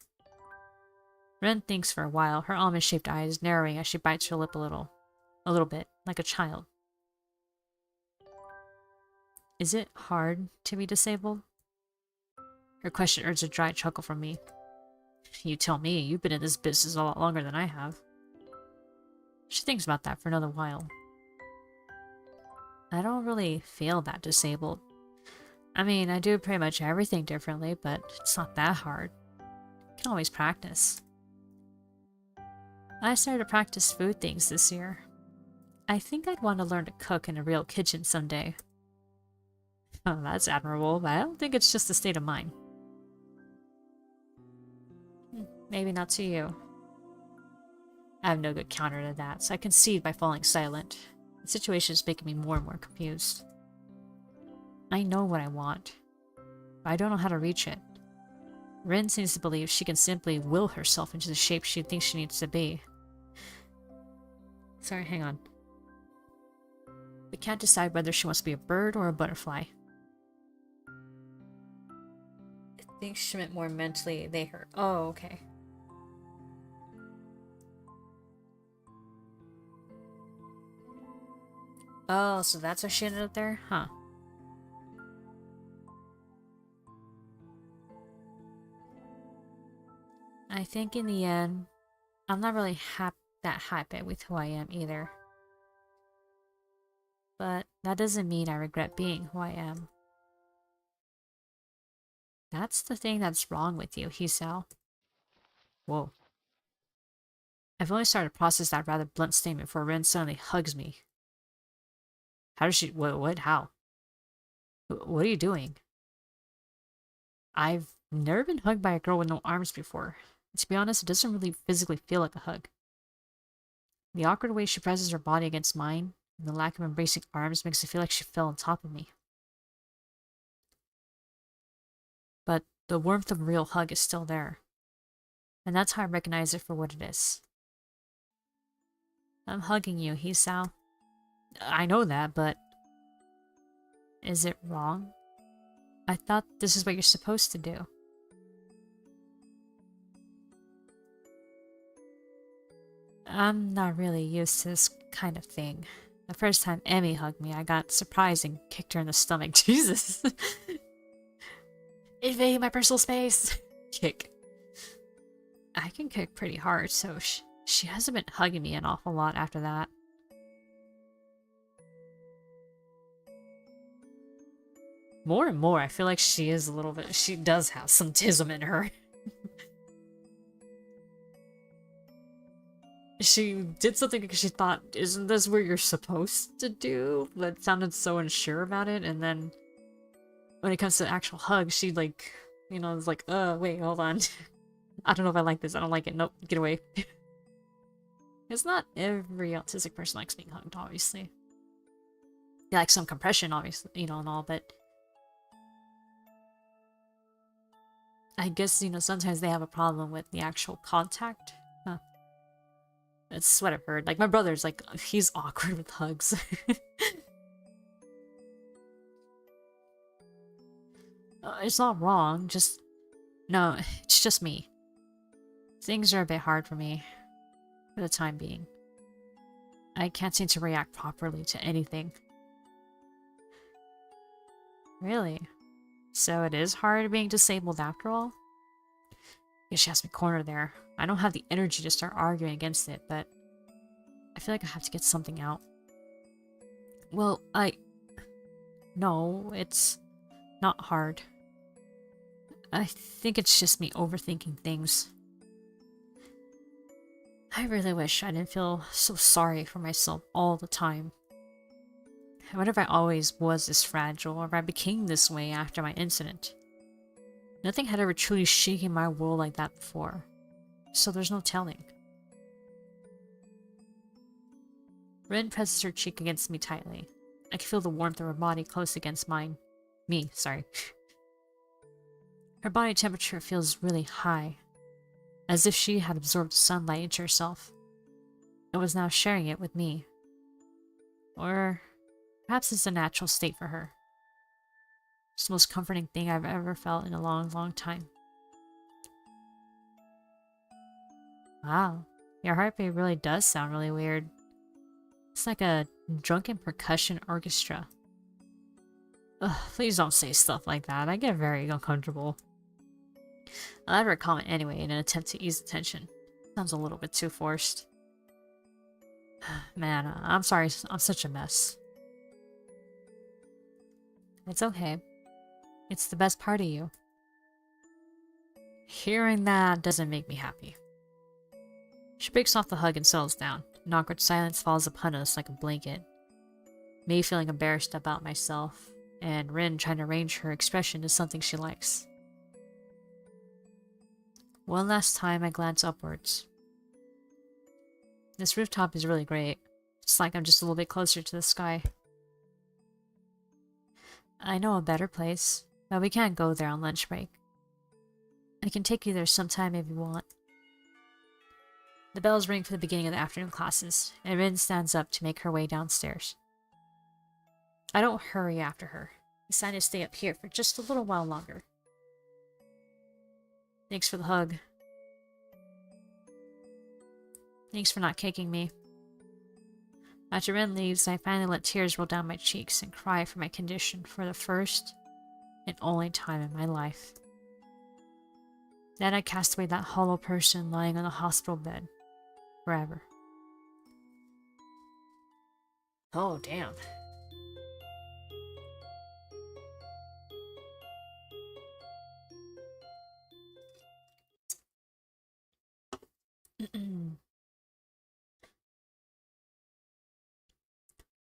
[SPEAKER 1] Ren thinks for a while, her almond-shaped eyes narrowing as she bites her lip a little bit, like a child. Is it hard to be disabled? Her question urged a dry chuckle from me. You tell me, you've been in this business a lot longer than I have. She thinks about that for another while. I don't really feel that disabled. I mean, I do pretty much everything differently, but it's not that hard. You can always practice. I started to practice food things this year. I think I'd want to learn to cook in a real kitchen someday. Oh, that's admirable, but I don't think it's just a state of mind. Maybe not to you. I have no good counter to that, so I concede by falling silent. The situation is making me more and more confused. I know what I want, but I don't know how to reach it. Rin seems to believe she can simply will herself into the shape she thinks she needs to be. Sorry, hang on. We can't decide whether she wants to be a bird or a butterfly. I think she meant more mentally they hurt. Oh, okay. Oh, so that's why she ended up there? Huh. I think in the end, I'm not really that happy with who I am either. But that doesn't mean I regret being who I am. That's the thing that's wrong with you, Hisao. Whoa. I've only started to process that rather blunt statement before Ren suddenly hugs me. How does she— what, how? What are you doing? I've never been hugged by a girl with no arms before. To be honest, it doesn't really physically feel like a hug. The awkward way she presses her body against mine, and the lack of embracing arms makes it feel like she fell on top of me. But the warmth of a real hug is still there. And that's how I recognize it for what it is. I'm hugging you, Hisao. I know that, but... is it wrong? I thought this is what you're supposed to do. I'm not really used to this kind of thing. The first time Emmy hugged me, I got surprised and kicked her in the stomach. Jesus! Invading my personal space! Kick. I can kick pretty hard, so she hasn't been hugging me an awful lot after that. More and more, I feel like she is a little bit— she does have some tism in her. She did something because she thought, isn't this what you're supposed to do? But sounded so unsure about it, and then when it comes to actual hugs, she like, you know, is like, wait, hold on. I don't know if I like this, I don't like it, nope, get away. It's not every autistic person likes being hugged, obviously. They like some compression, obviously, you know, and all, but I guess, you know, sometimes they have a problem with the actual contact. Huh. That's what I've heard. Like, my brother's like, he's awkward with hugs. It's not wrong, just... no, it's just me. Things are a bit hard for me, for the time being. I can't seem to react properly to anything. Really? So it is hard being disabled after all? Yeah, she has me cornered there. I don't have the energy to start arguing against it, but I feel like I have to get something out. Well, no, it's not hard. I think it's just me overthinking things. I really wish I didn't feel so sorry for myself all the time. What if I always was this fragile, or if I became this way after my incident? Nothing had ever truly shaken my world like that before, so there's no telling. Rin presses her cheek against me tightly. I can feel the warmth of her body close against mine. Sorry. Her body temperature feels really high, as if she had absorbed sunlight into herself, and was now sharing it with me. Or perhaps it's a natural state for her. It's the most comforting thing I've ever felt in a long, long time. Wow, your heartbeat really does sound really weird. It's like a drunken percussion orchestra. Ugh, please don't say stuff like that. I get very uncomfortable. I'll have her comment anyway in an attempt to ease the tension. Sounds a little bit too forced. Man, I'm sorry, I'm such a mess. It's okay. It's the best part of you. Hearing that doesn't make me happy. She breaks off the hug and settles down. An awkward silence falls upon us like a blanket. Me feeling embarrassed about myself, and Rin trying to arrange her expression to something she likes. One last time I glance upwards. This rooftop is really great. It's like I'm just a little bit closer to the sky. I know a better place, but we can't go there on lunch break. I can take you there sometime if you want. The bells ring for the beginning of the afternoon classes, and Rin stands up to make her way downstairs. I don't hurry after her. I decide to stay up here for just a little while longer. Thanks for the hug. Thanks for not kicking me. After Rin leaves, I finally let tears roll down my cheeks and cry for my condition for the first and only time in my life. Then I cast away that hollow person lying on the hospital bed. Forever. Oh, damn.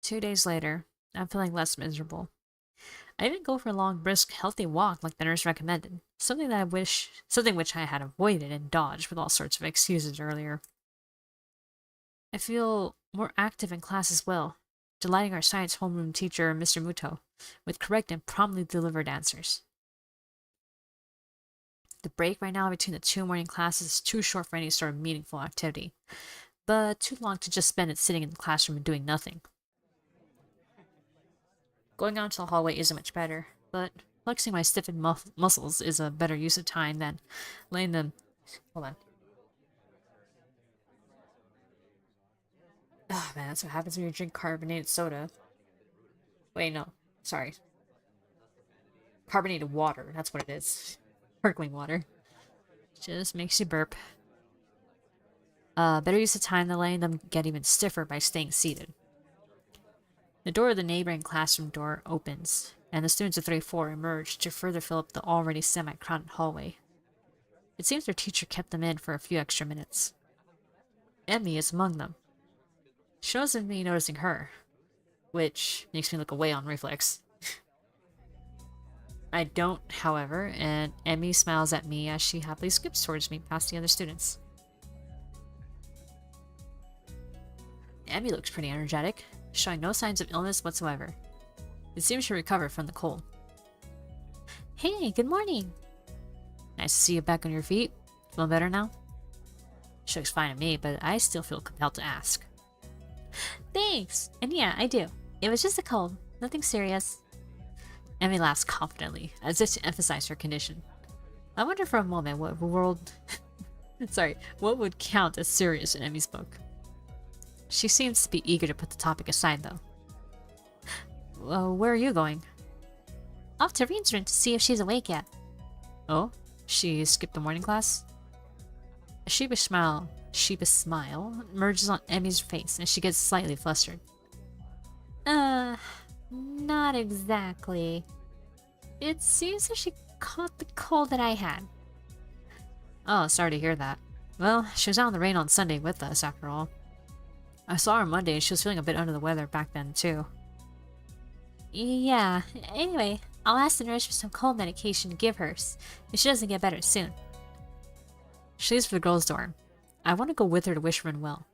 [SPEAKER 1] Two days later, I'm feeling less miserable. I didn't go for a long, brisk, healthy walk like the nurse recommended, something which I had avoided and dodged with all sorts of excuses earlier. I feel more active in class as well, delighting our science homeroom teacher, Mr. Muto, with correct and promptly delivered answers. The break right now between the two morning classes is too short for any sort of meaningful activity, but too long to just spend it sitting in the classroom and doing nothing. Going out into the hallway isn't much better, but flexing my stiffened muscles is a better use of time than laying them... Hold on. Oh man, that's what happens when you drink carbonated soda. Wait, no. Sorry. Carbonated water, that's what it is. Sparkling water. Just makes you burp. Better use of time than letting them get even stiffer by staying seated. The door of the neighboring classroom door opens, and the students of 3-4 emerge to further fill up the already semi-crowded hallway. It seems their teacher kept them in for a few extra minutes. Emmy is among them. She shows me noticing her, which makes me look away on reflex. I don't, however, and Emmy smiles at me as she happily skips towards me past the other students. Emmy looks pretty energetic, showing no signs of illness whatsoever. It seems she recovered from the cold. Hey, good morning! Nice to see you back on your feet. Feeling better now? She looks fine to me, but I still feel compelled to ask. Thanks! And yeah, I do. It was just a cold. Nothing serious. Emmy laughs confidently, as if to emphasize her condition. I wonder for a moment what what would count as serious in Emmy's book. She seems to be eager to put the topic aside, though. Where are you going? Off to Reen's room to see if she's awake yet. Oh? She skipped the morning class? A sheepish smile emerges on Emmy's face, and she gets slightly flustered. Not exactly. It seems that she caught the cold that I had. Oh, sorry to hear that. Well, she was out in the rain on Sunday with us, after all. I saw her Monday and she was feeling a bit under the weather back then, too. Yeah, anyway, I'll ask the nurse for some cold medication to give her if she doesn't get better soon. She leaves for the girls' dorm. I want to go with her to wish Rin well.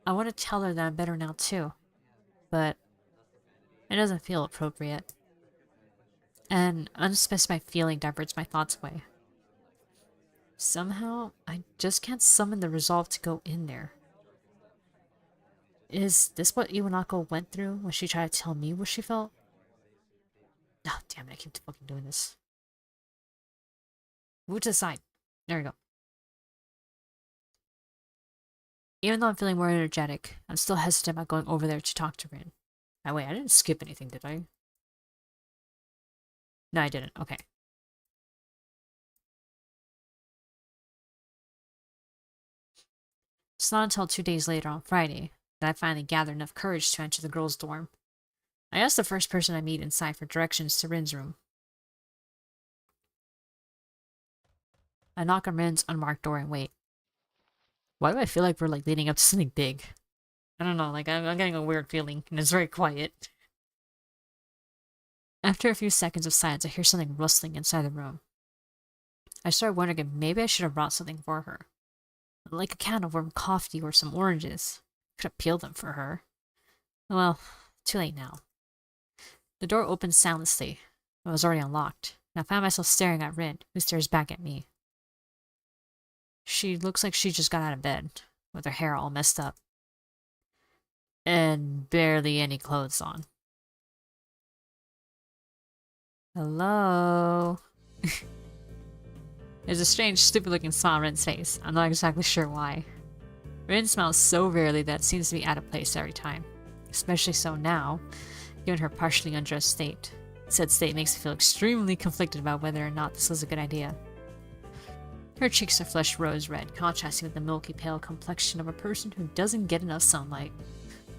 [SPEAKER 1] I want to tell her that I'm better now, too. But it doesn't feel appropriate. An unspecified feeling diverts my thoughts away. Somehow, I just can't summon the resolve to go in there. Is this what Iwanako went through when she tried to tell me what she felt? Oh, damn it, I keep fucking doing this. Move to the side. There we go. Even though I'm feeling more energetic, I'm still hesitant about going over there to talk to Rin. Oh, wait, I didn't skip anything, did I? No, I didn't. Okay. It's not until 2 days later on Friday that I finally gather enough courage to enter the girls' dorm. I ask the first person I meet inside for directions to Rin's room. I knock on Rin's unmarked door and wait. Why do I feel like we're leading up to something big? I don't know, I'm getting a weird feeling, and it's very quiet. After a few seconds of silence, I hear something rustling inside the room. I start wondering if maybe I should have brought something for her. Like a can of warm coffee or some oranges. Could have peeled them for her. Well, too late now. The door opened soundlessly. It was already unlocked, and I found myself staring at Rin, who stares back at me. She looks like she just got out of bed, with her hair all messed up. And barely any clothes on. Hello? There's a strange, stupid-looking smile on Rin's face. I'm not exactly sure why. Rin smiles so rarely that it seems to be out of place every time. Especially so now, given her partially undressed state. Said state makes me feel extremely conflicted about whether or not this was a good idea. Her cheeks are flushed rose red, contrasting with the milky pale complexion of a person who doesn't get enough sunlight.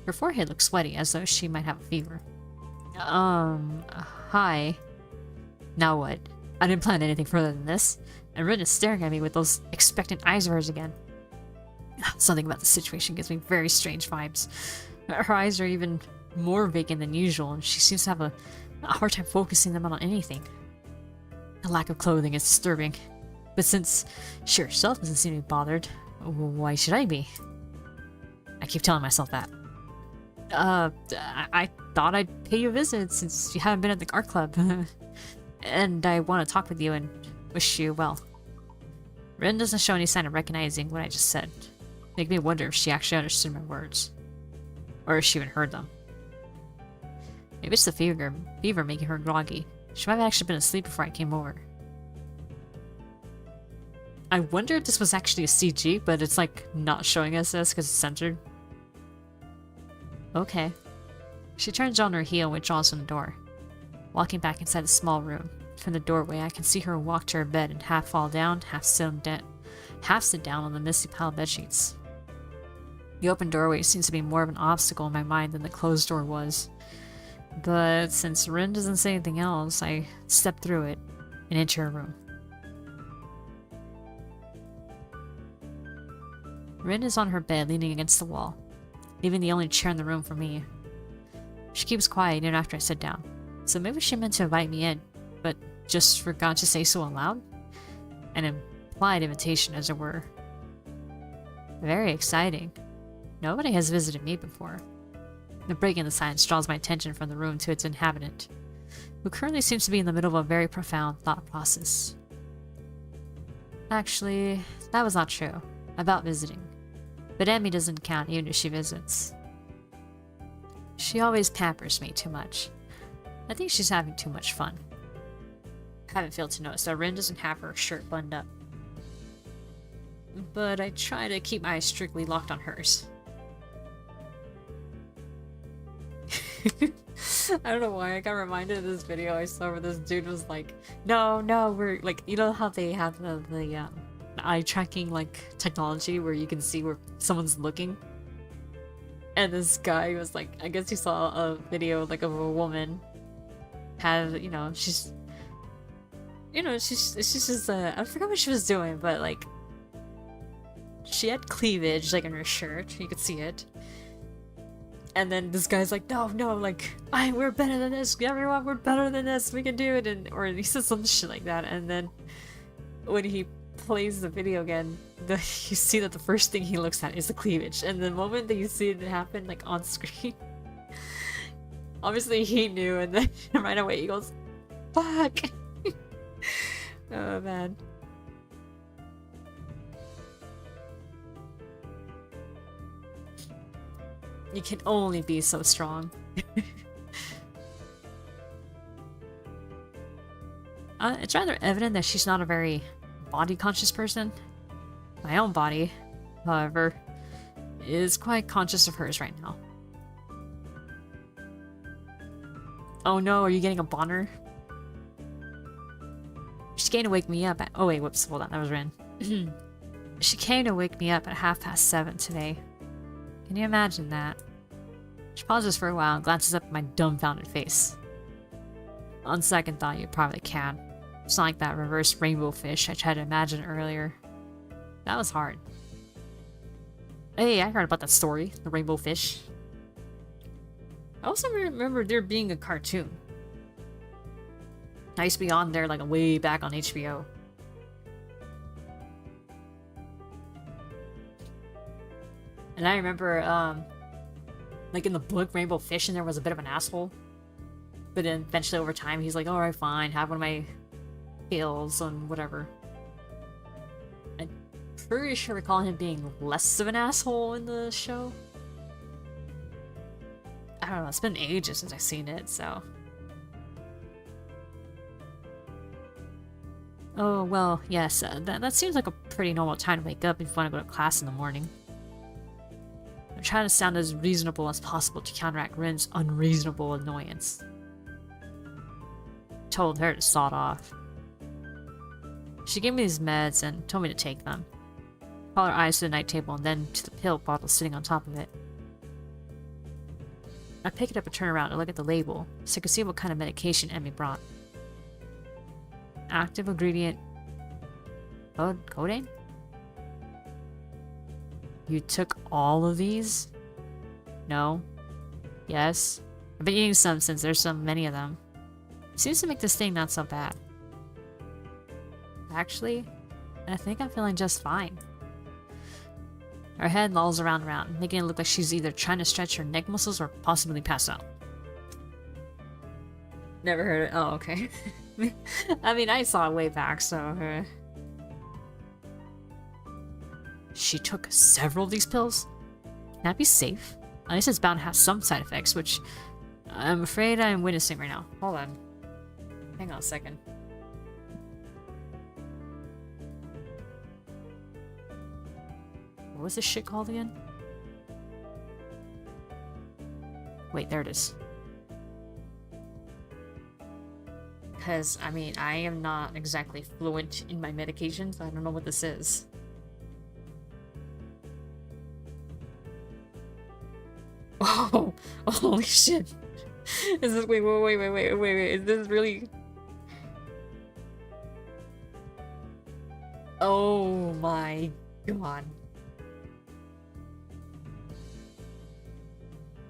[SPEAKER 1] Her forehead looks sweaty, as though she might have a fever. Hi. Now what? I didn't plan anything further than this, and Rin is staring at me with those expectant eyes of hers again. Something about the situation gives me very strange vibes. Her eyes are even more vacant than usual, and she seems to have a hard time focusing them on anything. The lack of clothing is disturbing, but since she herself doesn't seem to be bothered, why should I be? I keep telling myself that. I thought I'd pay you a visit since you haven't been at the art club. And I want to talk with you and wish you well. Rin doesn't show any sign of recognizing what I just said. Make me wonder if she actually understood my words. Or if she even heard them. Maybe it's the fever making her groggy. She might have actually been asleep before I came over. I wonder if this was actually a CG, but it's like not showing us this because it's censored. Okay. She turns on her heel and withdraws from the door. Walking back inside the small room. From the doorway, I can see her walk to her bed and half fall down, half sit down on the misty pile of bedsheets. The open doorway seems to be more of an obstacle in my mind than the closed door was. But since Rin doesn't say anything else, I step through it and enter her room. Rin is on her bed, leaning against the wall, leaving the only chair in the room for me. She keeps quiet even after I sit down, so maybe she meant to invite me in, but just forgot to say so aloud? An implied invitation, as it were. Very exciting. Nobody has visited me before. The break in the silence draws my attention from the room to its inhabitant, who currently seems to be in the middle of a very profound thought process. Actually, that was not true. About visiting. But Emmy doesn't count even if she visits. She always pampers me too much. I think she's having too much fun. I haven't failed to notice that Rin doesn't have her shirt buttoned up. But I try to keep my eyes strictly locked on hers. I don't know why I got reminded of this video I saw where this dude was like, no, we're like, you know how they have the eye tracking like technology where you can see where someone's looking? And this guy was like, I guess he saw a video like of a woman had, she's just I forgot what she was doing, but like she had cleavage like in her shirt, you could see it. And then this guy's like, no, like, we're better than this, everyone, we're better than this, we can do it, or he says some shit like that. And then when he plays the video again, you see that the first thing he looks at is the cleavage, and the moment that you see it happen like on screen, obviously he knew, and then right away he goes, fuck. Oh man. You can only be so strong. It's rather evident that she's not a very body-conscious person. My own body, however, is quite conscious of hers right now. Oh no, are you getting a boner? She came to wake me up at— oh wait, whoops, hold on, that was Rin. She came to wake me up at 7:30 today. Can you imagine that? She pauses for a while and glances up at my dumbfounded face. On second thought, you probably can. It's not like that reverse rainbow fish I tried to imagine earlier. That was hard. Hey, I heard about that story, the rainbow fish. I also remember there being a cartoon. I used to be on there like way back on HBO. And I remember, like in the book Rainbow Fish, and there was a bit of an asshole. But then eventually over time, he's like, alright, fine, have one of my scales and whatever. I'm pretty sure I recall him being less of an asshole in the show. I don't know, it's been ages since I've seen it, so... Oh, well, yes, that seems like a pretty normal time to wake up if you want to go to class in the morning. I'm trying to sound as reasonable as possible to counteract Rin's unreasonable annoyance. Told her to sod off. She gave me these meds and told me to take them. Followed her eyes to the night table and then to the pill bottle sitting on top of it. I pick it up and turn around and look at the label so I could see what kind of medication Emmy brought. Active ingredient... Codeine? You took all of these? No. Yes. I've been eating some since there's so many of them. Seems to make this thing not so bad. Actually, I think I'm feeling just fine. Her head lolls around, making it look like she's either trying to stretch her neck muscles or possibly pass out. Never heard it. Oh, okay. I mean, I saw it way back, so... She took several of these pills? Can that be safe? At least it's bound to have some side effects, which I'm afraid I'm witnessing right now. Hold on. Hang on a second. What was this shit called again? Wait, there it is. Because, I mean, I am not exactly fluent in my medications. I don't know what this is. Oh! Holy shit! Is this- wait, is this really... Oh my god.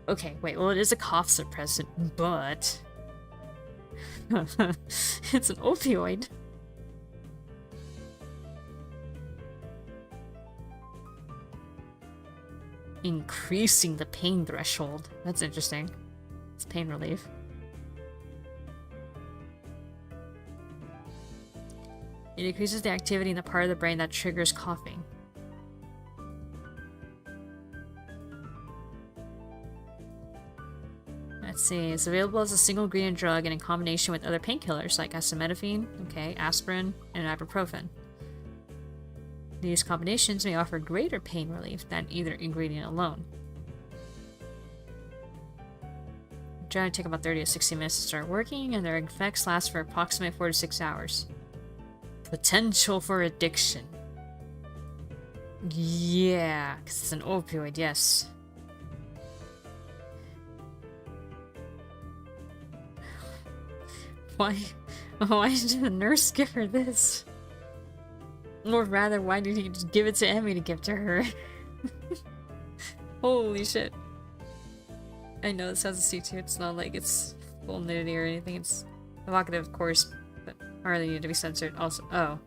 [SPEAKER 1] Okay, wait, well it is a cough suppressant, but... it's an opioid. Increasing the pain threshold. That's interesting. It's pain relief. It increases the activity in the part of the brain that triggers coughing. Let's see, it's available as a single ingredient drug and in combination with other painkillers like acetaminophen, okay, aspirin, and ibuprofen. These combinations may offer greater pain relief than either ingredient alone. Generally take about 30 to 60 minutes to start working, and their effects last for approximately 4 to 6 hours. Potential for addiction. Yeah, because it's an opioid, yes. Why did the nurse give her this? Or rather, why did he just give it to Emmy to give to her? Holy shit. I know this has a C2, it's not like it's full nudity or anything, it's evocative of course, but hardly needed to be censored. Also, oh,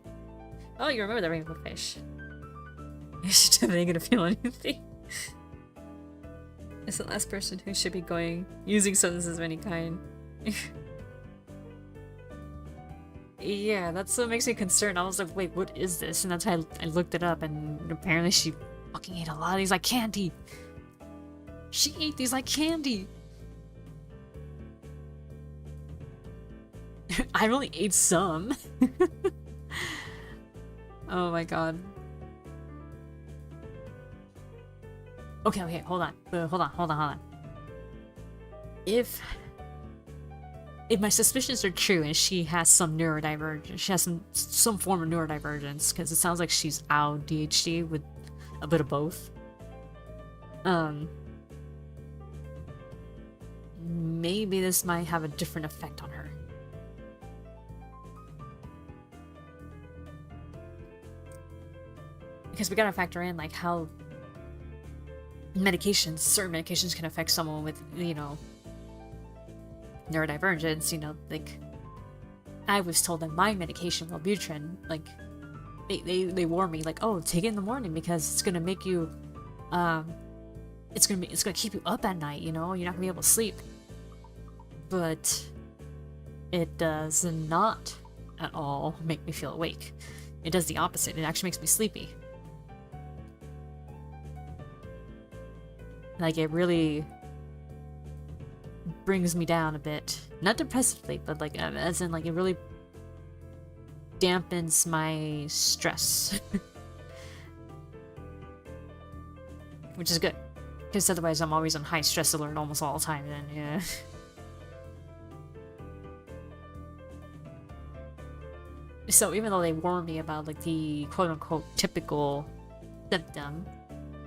[SPEAKER 1] you remember the rainbow fish. She definitely gonna feel anything. It's the last person who should be using substances of any kind. Yeah, that's what makes me concerned. I was like, wait, what is this? And that's how I looked it up, and apparently she fucking ate a lot of these like candy. She ate these like candy. I only ate some. Oh my god. Okay, hold on. If my suspicions are true and she has some neurodivergence, she has some form of neurodivergence, because it sounds like she's out DHD with a bit of both. Maybe this might have a different effect on her. Because we gotta factor in like how certain medications can affect someone with, you know, neurodivergence, you know, like I was told that my medication, Wellbutrin, like they warn me like, oh, take it in the morning because it's gonna make you it's gonna keep you up at night, you know, you're not gonna be able to sleep. But it does not at all make me feel awake. It does the opposite. It actually makes me sleepy. Like, it really brings me down a bit. Not depressively, but like, as in, like, it really dampens my stress. Which is good. Because otherwise I'm always on high stress alert almost all the time then, yeah. So even though they warn me about like the quote-unquote typical symptom,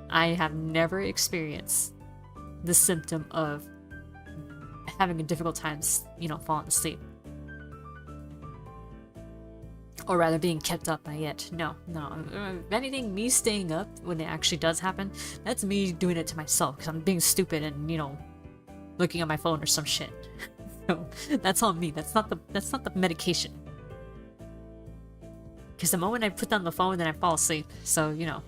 [SPEAKER 1] I have never experienced the symptom of having a difficult time, you know, falling asleep. Or rather being kept up by it. No. If anything, me staying up when it actually does happen, that's me doing it to myself because I'm being stupid and, you know, looking at my phone or some shit. So that's on me. That's not the medication. Because the moment I put down the phone, then I fall asleep. So, you know.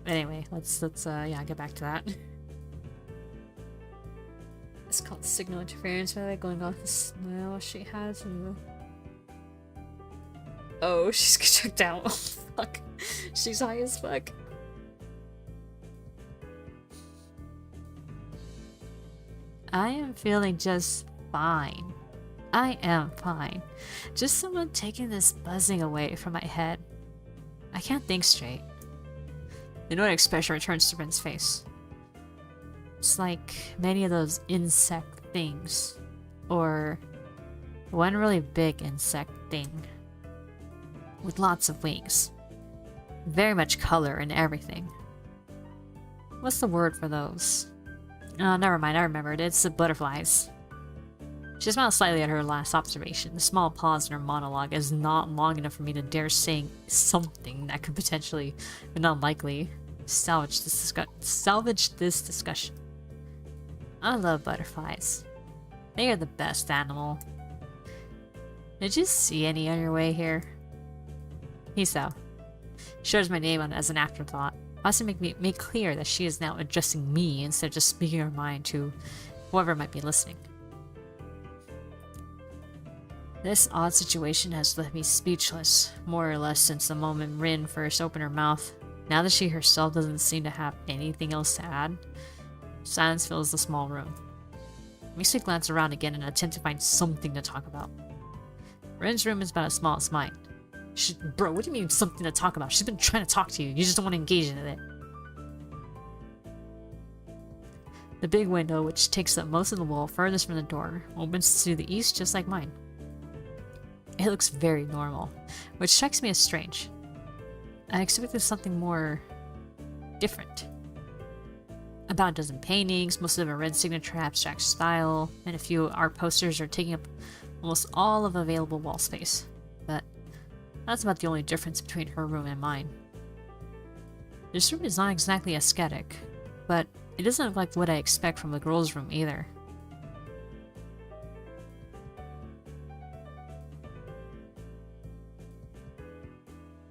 [SPEAKER 1] Anyway, let's yeah, get back to that. It's called signal interference, by the way, going off the smile she has. Oh, she's checked out. Oh, fuck. She's high as fuck. I am feeling just fine. I am fine. Just someone taking this buzzing away from my head. I can't think straight. The annoyed expression returns to Rin's face. It's like many of those insect things. Or one really big insect thing. With lots of wings. Very much color and everything. What's the word for those? Oh, never mind, I remembered. It's the butterflies. She smiled slightly at her last observation. The small pause in her monologue is not long enough for me to dare saying something that could potentially, but not likely, salvage this discussion. I love butterflies. They are the best animal. Did you see any on your way here? Hisao. Shares my name on as an afterthought. Also make clear that she is now addressing me instead of just speaking her mind to whoever might be listening. This odd situation has left me speechless, more or less since the moment Rin first opened her mouth. Now that she herself doesn't seem to have anything else to add, silence fills the small room. Makes me glance around again in an attempt to find something to talk about. Rin's room is about as small as mine. Bro, what do you mean something to talk about? She's been trying to talk to you. You just don't want to engage in it. The big window, which takes up most of the wall furthest from the door, opens to the east just like mine. It looks very normal, which strikes me as strange. I expected something more different. About a dozen paintings, most of them are Red signature abstract style, and a few art posters are taking up almost all of available wall space. But that's about the only difference between her room and mine. This room is not exactly aesthetic, but it doesn't look like what I expect from the girls' room either.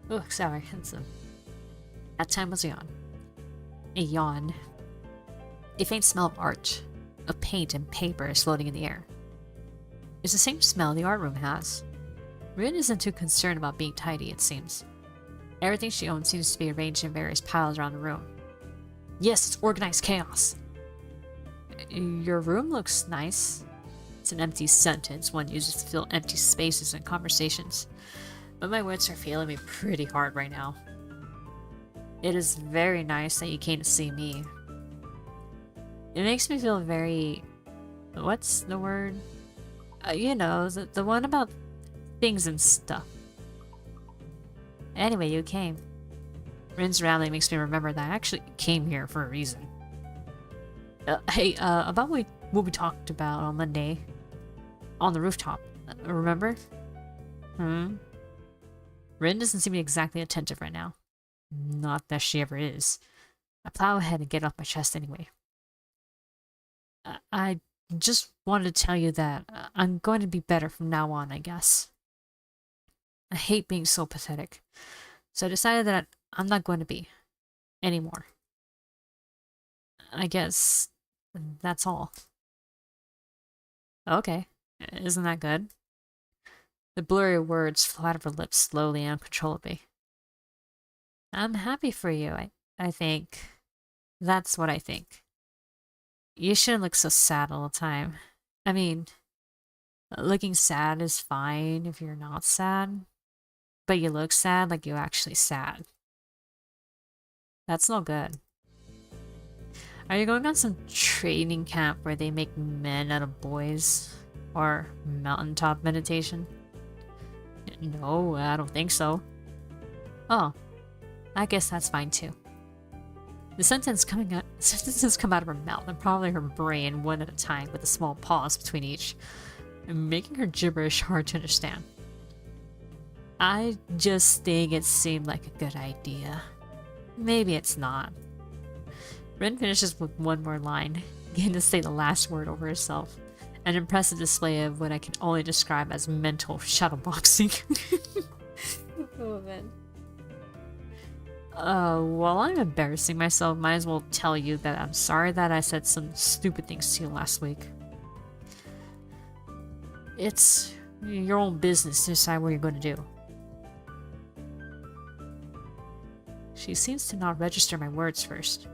[SPEAKER 1] Oh, sorry, that time was a yawn. A yawn. A faint smell of art, of paint and paper is floating in the air. It's the same smell the art room has. Rin isn't too concerned about being tidy, it seems. Everything she owns seems to be arranged in various piles around the room. Yes, it's organized chaos. Your room looks nice. It's an empty sentence one uses to fill empty spaces in conversations. But my wits are failing me pretty hard right now. It is very nice that you came to see me. It makes me feel very... What's the word? You know, the one about things and stuff. Anyway, you came. Rin's rally makes me remember that I actually came here for a reason. Hey, about what we talked about on Monday. On the rooftop. Remember? Rin doesn't seem exactly attentive right now. Not that she ever is. I plow ahead and get off my chest anyway. I just wanted to tell you that I'm going to be better from now on, I guess. I hate being so pathetic. So I decided that I'm not going to be. Anymore. I guess that's all. Okay. Isn't that good? The blurry words flew out of her lips slowly and uncontrollably. I'm happy for you. I think. That's what I think. You shouldn't look so sad all the time. I mean, looking sad is fine if you're not sad, but you look sad like you're actually sad. That's no good. Are you going on some training camp where they make men out of boys? Or mountaintop meditation? No, I don't think so. Oh, I guess that's fine too. The sentences come out of her mouth and probably her brain one at a time with a small pause between each, making her gibberish hard to understand. I just think it seemed like a good idea. Maybe it's not. Ren finishes with one more line, getting to say the last word over herself. An impressive display of what I can only describe as mental shadowboxing. Oh man. While I'm embarrassing myself, might as well tell you that I'm sorry that I said some stupid things to you last week. It's your own business to decide what you're going to do. She seems to not register my words first,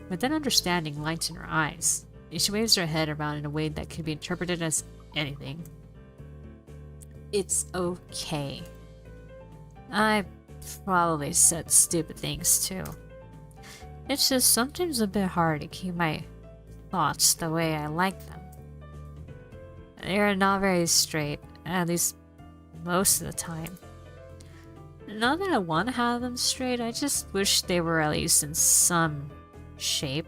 [SPEAKER 1] but then understanding lights in her eyes. She waves her head around in a way that could be interpreted as anything. It's okay. I probably said stupid things too. It's just sometimes a bit hard to keep my thoughts the way I like them. They're not very straight, at least most of the time. Not that I want to have them straight, I just wish they were at least in some shape.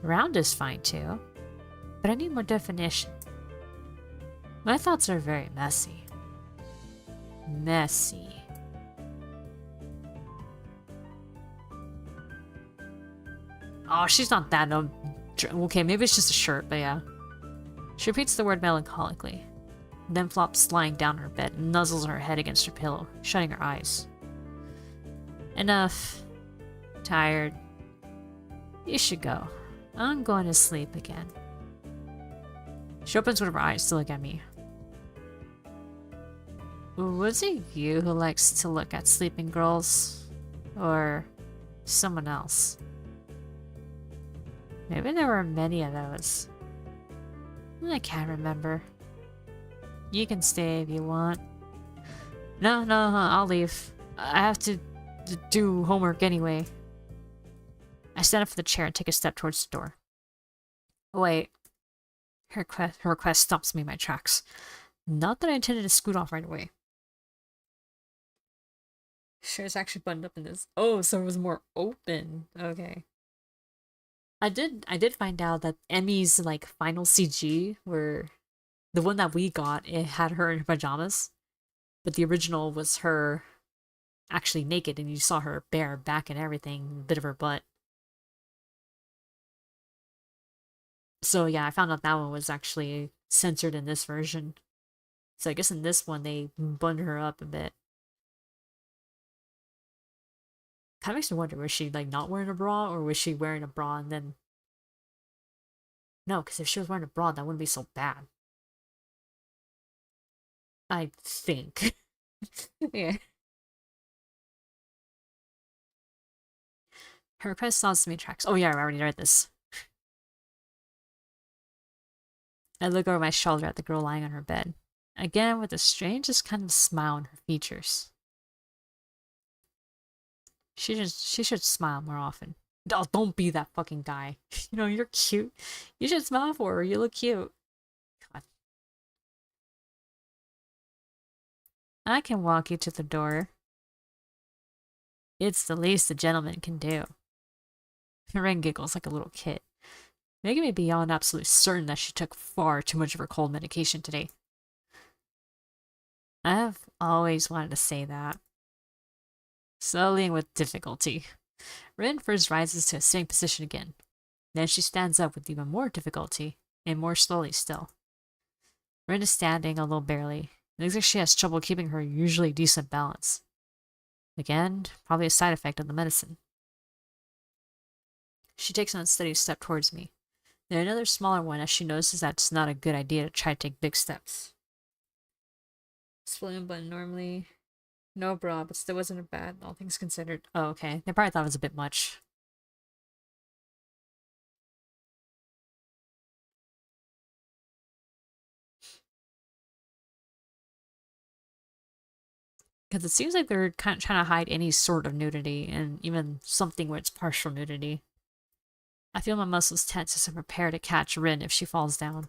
[SPEAKER 1] Round is fine too, but I need more definition. My thoughts are very messy. Messy. Oh, she's not that no. Okay, maybe it's just a shirt, but yeah. She repeats the word melancholically, then flops lying down on her bed and nuzzles her head against her pillow, shutting her eyes. Enough. Tired. You should go. I'm going to sleep again. She opens one of her eyes to look at me. Was it you who likes to look at sleeping girls? Or someone else? Maybe there were many of those. I can't remember. You can stay if you want. No, I'll leave. I have to do homework anyway. I stand up from the chair and take a step towards the door. Wait. Her request stops me in my tracks. Not that I intended to scoot off right away. Sure, it's actually buttoned up in this. Oh, so it was more open. Okay. I did find out that Emmy's like final CG, where the one that we got, it had her in her pajamas, but the original was her actually naked, and you saw her bare back and everything, bit of her butt. So yeah, I found out that one was actually censored in this version. So I guess in this one they buttoned her up a bit. Kind of makes me wonder, was she like not wearing a bra, or was she wearing a bra and then... No, because if she was wearing a bra, that wouldn't be so bad. I think. Yeah. Her request stops me tracks. Oh yeah, I already read this. I look over my shoulder at the girl lying on her bed, again with the strangest kind of smile on her features. She should smile more often. Oh, don't be that fucking guy. You know, you're cute. You should smile for her. You look cute. God. I can walk you to the door. It's the least a gentleman can do. Ren giggles like a little kid, making me beyond absolutely certain that she took far too much of her cold medication today. I have always wanted to say that. Slowly and with difficulty. Ren first rises to a sitting position again. Then she stands up with even more difficulty, and more slowly still. Ren is standing, although barely. It looks like she has trouble keeping her usually decent balance. Again, probably a side effect of the medicine. She takes an unsteady step towards me. Then another smaller one as she notices that it's not a good idea to try to take big steps. Split button normally. No, bro, but still wasn't bad, all things considered. Oh, okay. They probably thought it was a bit much. Because it seems like they're kind of trying to hide any sort of nudity, and even something where it's partial nudity. I feel my muscles tense as I prepare to catch Rin if she falls down.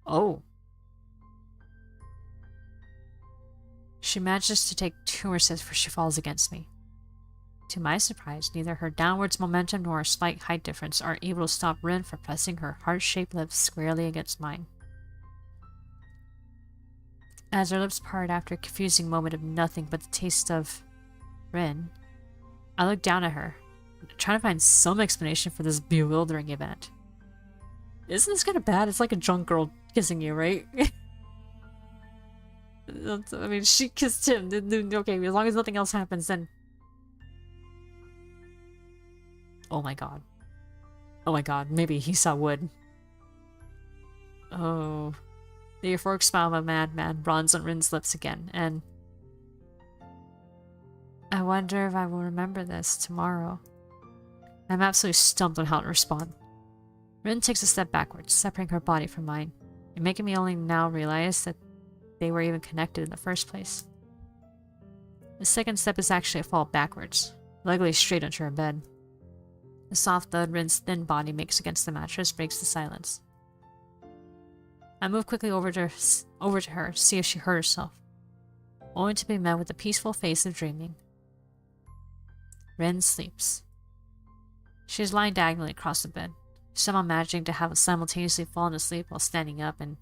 [SPEAKER 1] Oh. She manages to take 2 more steps before she falls against me. To my surprise, neither her downwards momentum nor a slight height difference are able to stop Rin from pressing her heart-shaped lips squarely against mine. As our lips part after a confusing moment of nothing but the taste of Rin, I look down at her, trying to find some explanation for this bewildering event. Isn't this kind of bad? It's like a drunk girl kissing you, right? I mean, she kissed him. Okay, as long as nothing else happens, then... Oh my god. Oh my god, maybe Hisao would. Oh... The euphoric smile of a madman bronze on Rin's lips again, and... I wonder if I will remember this tomorrow. I'm absolutely stumped on how to respond. Rin takes a step backwards, separating her body from mine, and making me only now realize that they were even connected in the first place. The second step is actually a fall backwards, legally straight onto her bed. The soft thud Rin's thin body makes against the mattress breaks the silence. I move quickly over to her to see if she hurt herself, only to be met with a peaceful face of dreaming. Rin sleeps. She is lying diagonally across the bed, somehow managing to have simultaneously fallen asleep while standing up and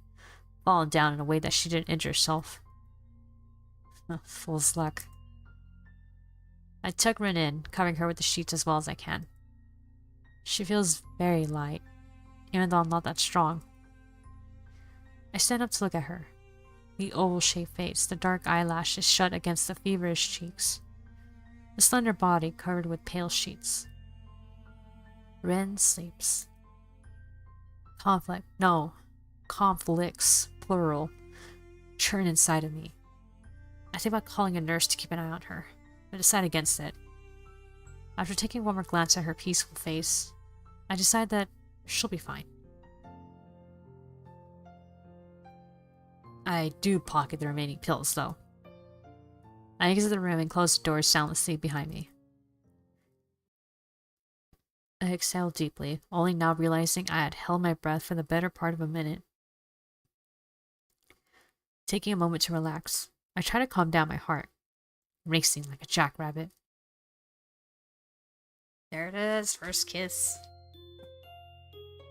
[SPEAKER 1] fallen down in a way that she didn't injure herself. Fool's luck. I tuck Rin in, covering her with the sheets as well as I can. She feels very light, even though I'm not that strong. I stand up to look at her. The oval-shaped face, the dark eyelashes shut against the feverish cheeks. The slender body covered with pale sheets. Rin sleeps. Conflicts, plural, churn inside of me. I think about calling a nurse to keep an eye on her, but decide against it. After taking one more glance at her peaceful face, I decide that she'll be fine. I do pocket the remaining pills, though. I exit the room and close the door soundlessly behind me. I exhale deeply, only now realizing I had held my breath for the better part of a minute. Taking a moment to relax, I try to calm down my heart, racing like a jackrabbit. There it is, first kiss.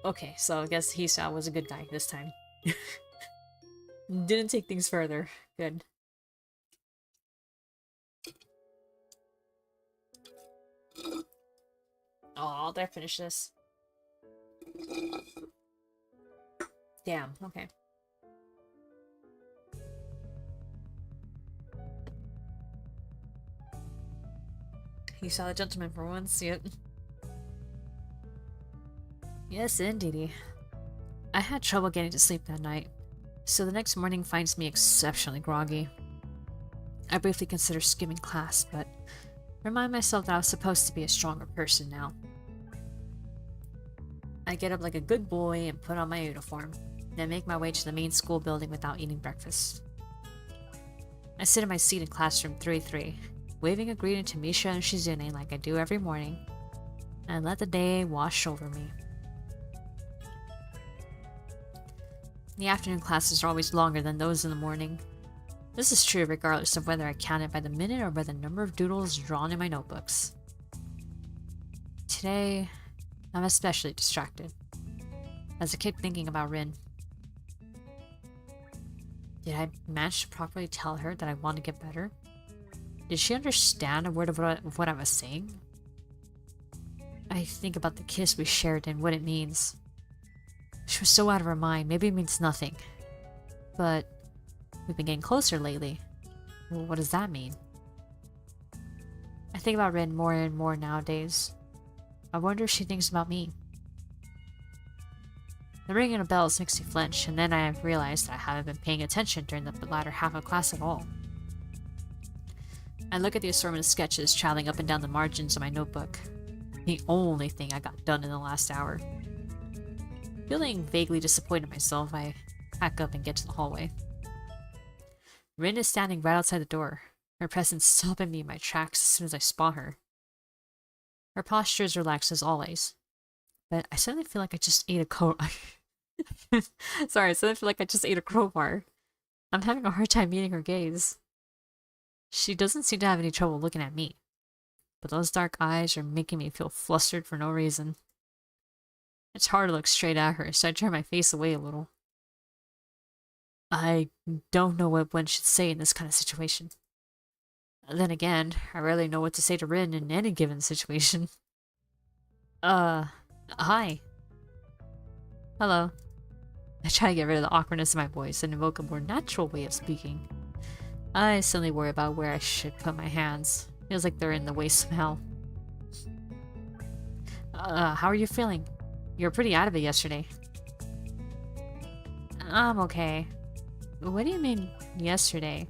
[SPEAKER 1] Okay, so I guess Hisao was a good guy this time. Didn't take things further. Good. Oh, did I finish this? Damn, okay. He saw the gentleman for once, yet. Yes, indeedy. I had trouble getting to sleep that night, so the next morning finds me exceptionally groggy. I briefly consider skipping class, but remind myself that I was supposed to be a stronger person now. I get up like a good boy and put on my uniform, then make my way to the main school building without eating breakfast. I sit in my seat in classroom 3-3, waving a greeting to Misha and Shizune like I do every morning, and let the day wash over me. The afternoon classes are always longer than those in the morning. This is true regardless of whether I count it by the minute or by the number of doodles drawn in my notebooks. Today, I'm especially distracted, as I keep thinking about Rin. Did I manage to properly tell her that I want to get better? Did she understand a word of what I was saying? I think about the kiss we shared and what it means. She was so out of her mind, maybe it means nothing. But we've been getting closer lately. Well, what does that mean? I think about Rin more and more nowadays. I wonder if she thinks about me. The ringing of bells makes me flinch, and then I realize that I haven't been paying attention during the latter half of class at all. I look at the assortment of sketches traveling up and down the margins of my notebook. The only thing I got done in the last hour. Feeling vaguely disappointed in myself, I pack up and get to the hallway. Rin is standing right outside the door, her presence stopping me in my tracks as soon as I spot her. Her posture is relaxed as always, but I suddenly feel like I just ate a Sorry, I suddenly feel like I just ate a crowbar. I'm having a hard time meeting her gaze. She doesn't seem to have any trouble looking at me, but those dark eyes are making me feel flustered for no reason. It's hard to look straight at her, so I turn my face away a little. I don't know what one should say in this kind of situation. Then again, I rarely know what to say to Rin in any given situation. Hi. Hello. I try to get rid of the awkwardness in my voice and invoke a more natural way of speaking. I suddenly worry about where I should put my hands. Feels like they're in the way somehow. How are you feeling? You were pretty out of it yesterday. I'm okay. What do you mean, yesterday?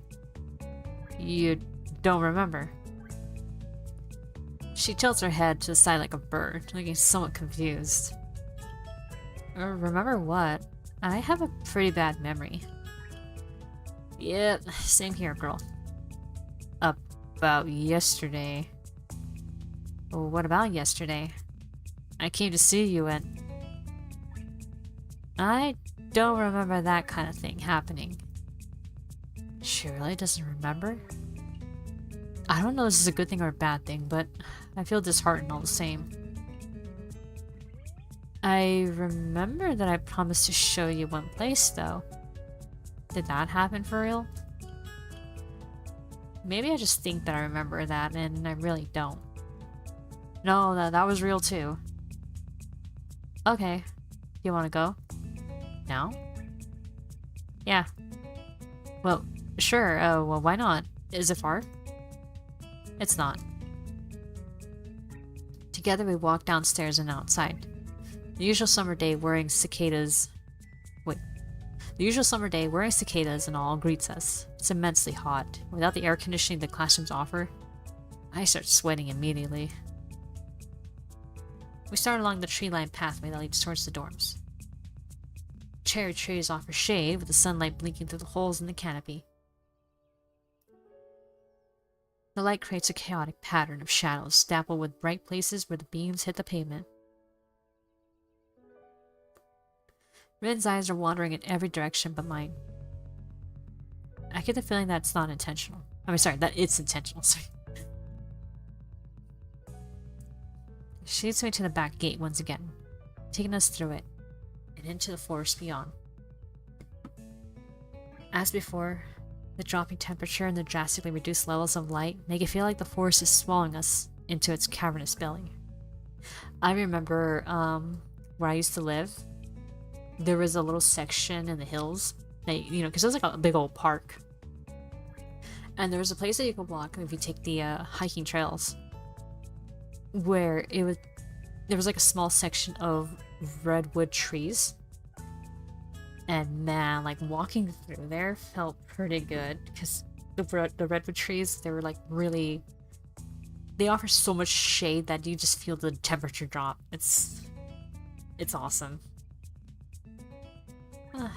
[SPEAKER 1] You don't remember? She tilts her head to the side like a bird, looking somewhat confused. Remember what? I have a pretty bad memory. Yep, same here, girl. About yesterday. What about yesterday? I came to see you and... I don't remember that kind of thing happening. She really doesn't remember? I don't know if this is a good thing or a bad thing, but I feel disheartened all the same. I remember that I promised to show you one place, though. Did that happen for real? Maybe I just think that I remember that, and I really don't. No, that was real too. Okay. You wanna go? Now? Yeah. Well, sure, well, why not? Is it far? It's not. Together we walk downstairs and outside. The usual summer day wearing cicadas... Wait. The usual summer day wearing cicadas and all greets us. It's immensely hot. Without the air conditioning the classrooms offer, I start sweating immediately. We start along the tree-lined pathway that leads towards the dorms. Cherry trees offer shade with the sunlight blinking through the holes in the canopy. The light creates a chaotic pattern of shadows dappled with bright places where the beams hit the pavement. Rin's eyes are wandering in every direction but mine. I get the feeling that it's not intentional. That it's intentional, sorry. She leads me to the back gate once again, taking us through it, and into the forest beyond. As before, the dropping temperature and the drastically reduced levels of light make it feel like the forest is swallowing us into its cavernous belly. I remember, where I used to live, there was a little section in the hills that, you know, because it was like a big old park. And there was a place that you could walk if you take the hiking trails, where there was like a small section of redwood trees. And man, like walking through there felt pretty good because the redwood trees, they were like really, they offer so much shade that you just feel the temperature drop. It's awesome.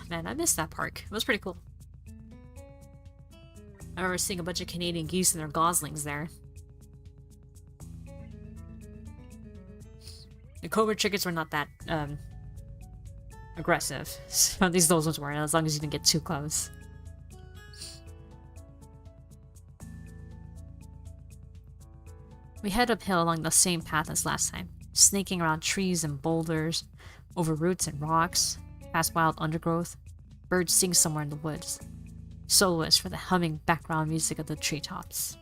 [SPEAKER 1] Man, I missed that park. It was pretty cool. I remember seeing a bunch of Canadian geese and their goslings there. The cobra chickens were not that aggressive. So at least those ones weren't, as long as you didn't get too close. We head uphill along the same path as last time, snaking around trees and boulders, over roots and rocks, past wild undergrowth. Birds sing somewhere in the woods, soloists for the humming background music of the treetops.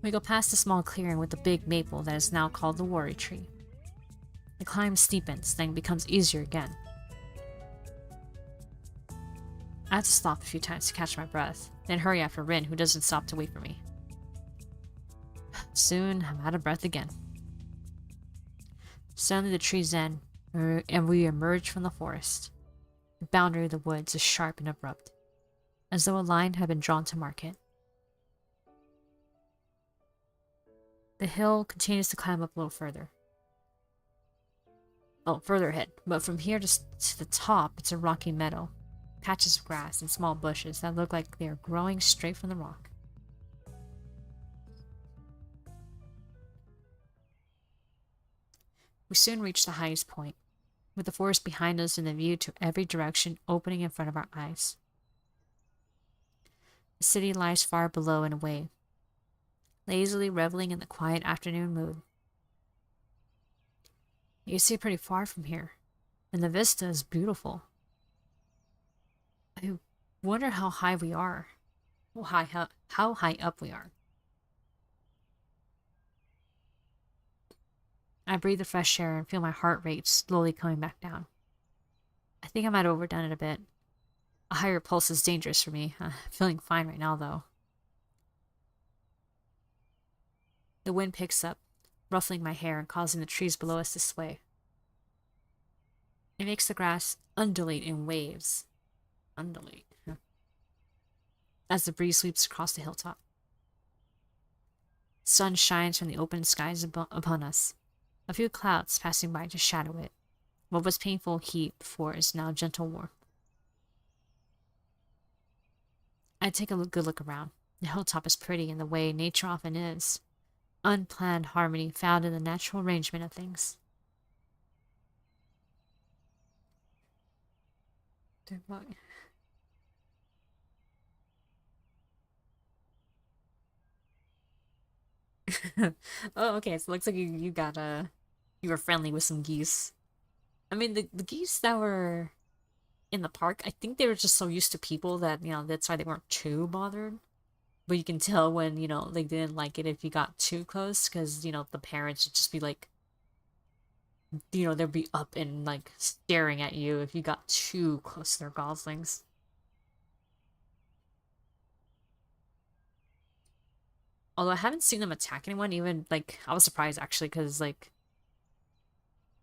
[SPEAKER 1] We go past a small clearing with a big maple that is now called the Worry Tree. The climb steepens, then becomes easier again. I have to stop a few times to catch my breath, then hurry after Rin, who doesn't stop to wait for me. Soon, I'm out of breath again. Suddenly the trees end, and we emerge from the forest. The boundary of the woods is sharp and abrupt. as though a line had been drawn to mark it. The hill continues to climb up a little further. Oh, further ahead. But from here to the top, it's a rocky meadow. Patches of grass and small bushes that look like they are growing straight from the rock. We soon reach the highest point, with the forest behind us and the view to every direction opening in front of our eyes. The city lies far below and away, lazily reveling in the quiet afternoon mood. You can see pretty far from here, and the vista is beautiful. I wonder how high we are. How high up we are. I breathe the fresh air and feel my heart rate slowly coming back down. I think I might have overdone it a bit. A higher pulse is dangerous for me. I'm feeling fine right now, though. The wind picks up, ruffling my hair and causing the trees below us to sway. It makes the grass undulate in waves. Undulate. As the breeze sweeps across the hilltop. Sun shines from the open skies upon us. A few clouds passing by to shadow it. What was painful heat before is now gentle warmth. I take a good look around. The hilltop is pretty in the way nature often is. Unplanned harmony found in the natural arrangement of things. Oh, okay. So it looks like you got you were friendly with some geese. I mean, the geese that were in the park, I think they were just so used to people that, that's why they weren't too bothered. But you can tell when, they didn't like it if you got too close, because, the parents would just be like, they'd be up and, like, staring at you if you got too close to their goslings. Although I haven't seen them attack anyone, even, like, I was surprised, actually, because, like,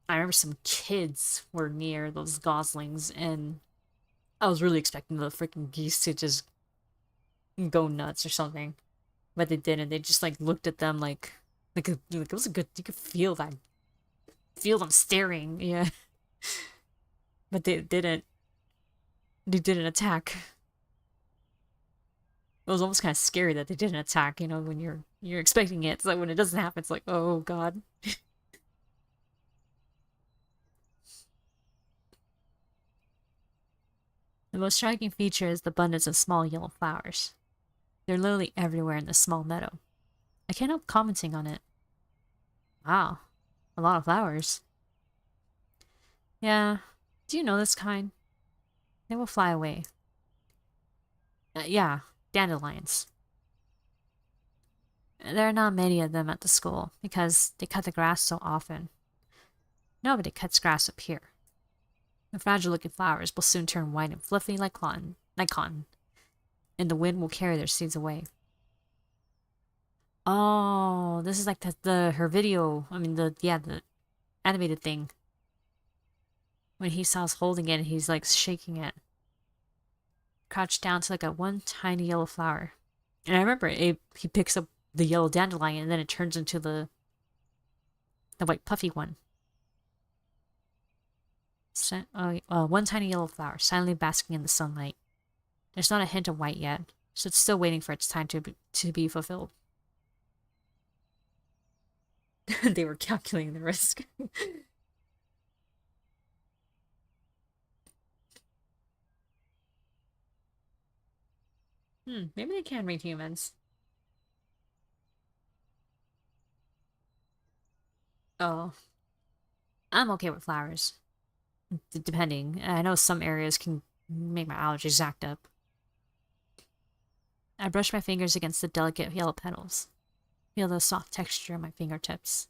[SPEAKER 1] I remember some kids were near those goslings, and I was really expecting the freaking geese to just go nuts or something. But they didn't. They just, like, looked at them like it was a good, you could feel that, feel them staring, yeah. But they didn't attack. It was almost kind of scary that they didn't attack, when you're expecting it. It's like when it doesn't happen, it's like, oh god. The most striking feature is the abundance of small yellow flowers. They're literally everywhere in this small meadow. I can't help commenting on it. Wow, a lot of flowers. Yeah, do you know this kind? They will fly away. Yeah, dandelions. There are not many of them at the school because they cut the grass so often. Nobody cuts grass up here. The fragile-looking flowers will soon turn white and fluffy like cotton, and the wind will carry their seeds away. Oh, this is like her video. I mean, the animated thing. When Hisau's holding it, and he's like shaking it, crouched down to like a one tiny yellow flower. And I remember he picks up the yellow dandelion, and then it turns into the white puffy one. One tiny yellow flower, silently basking in the sunlight. There's not a hint of white yet, so it's still waiting for its time to be fulfilled. They were calculating the risk. Maybe they can read humans. Oh, I'm okay with flowers. Depending. I know some areas can make my allergies act up. I brush my fingers against the delicate yellow petals. Feel the soft texture on my fingertips.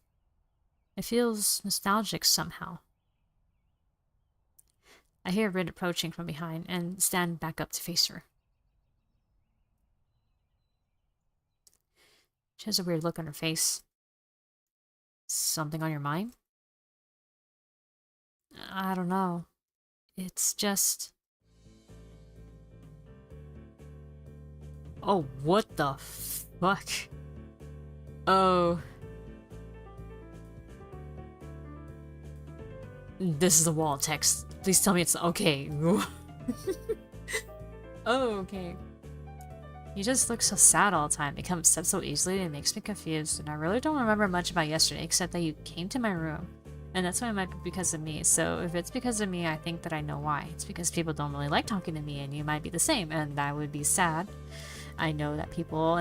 [SPEAKER 1] It feels nostalgic somehow. I hear Rin approaching from behind and stand back up to face her. She has a weird look on her face. Something on your mind? I don't know. It's just... Oh, what the fuck? Oh. This is a wall text. Please tell me it's okay. Oh, okay. You just look so sad all the time. It comes up so easily and it makes me confused, and I really don't remember much about yesterday except that you came to my room. And that's why it might be because of me. So if it's because of me, I think that I know why. It's because people don't really like talking to me, and you might be the same, and that would be sad. I know that people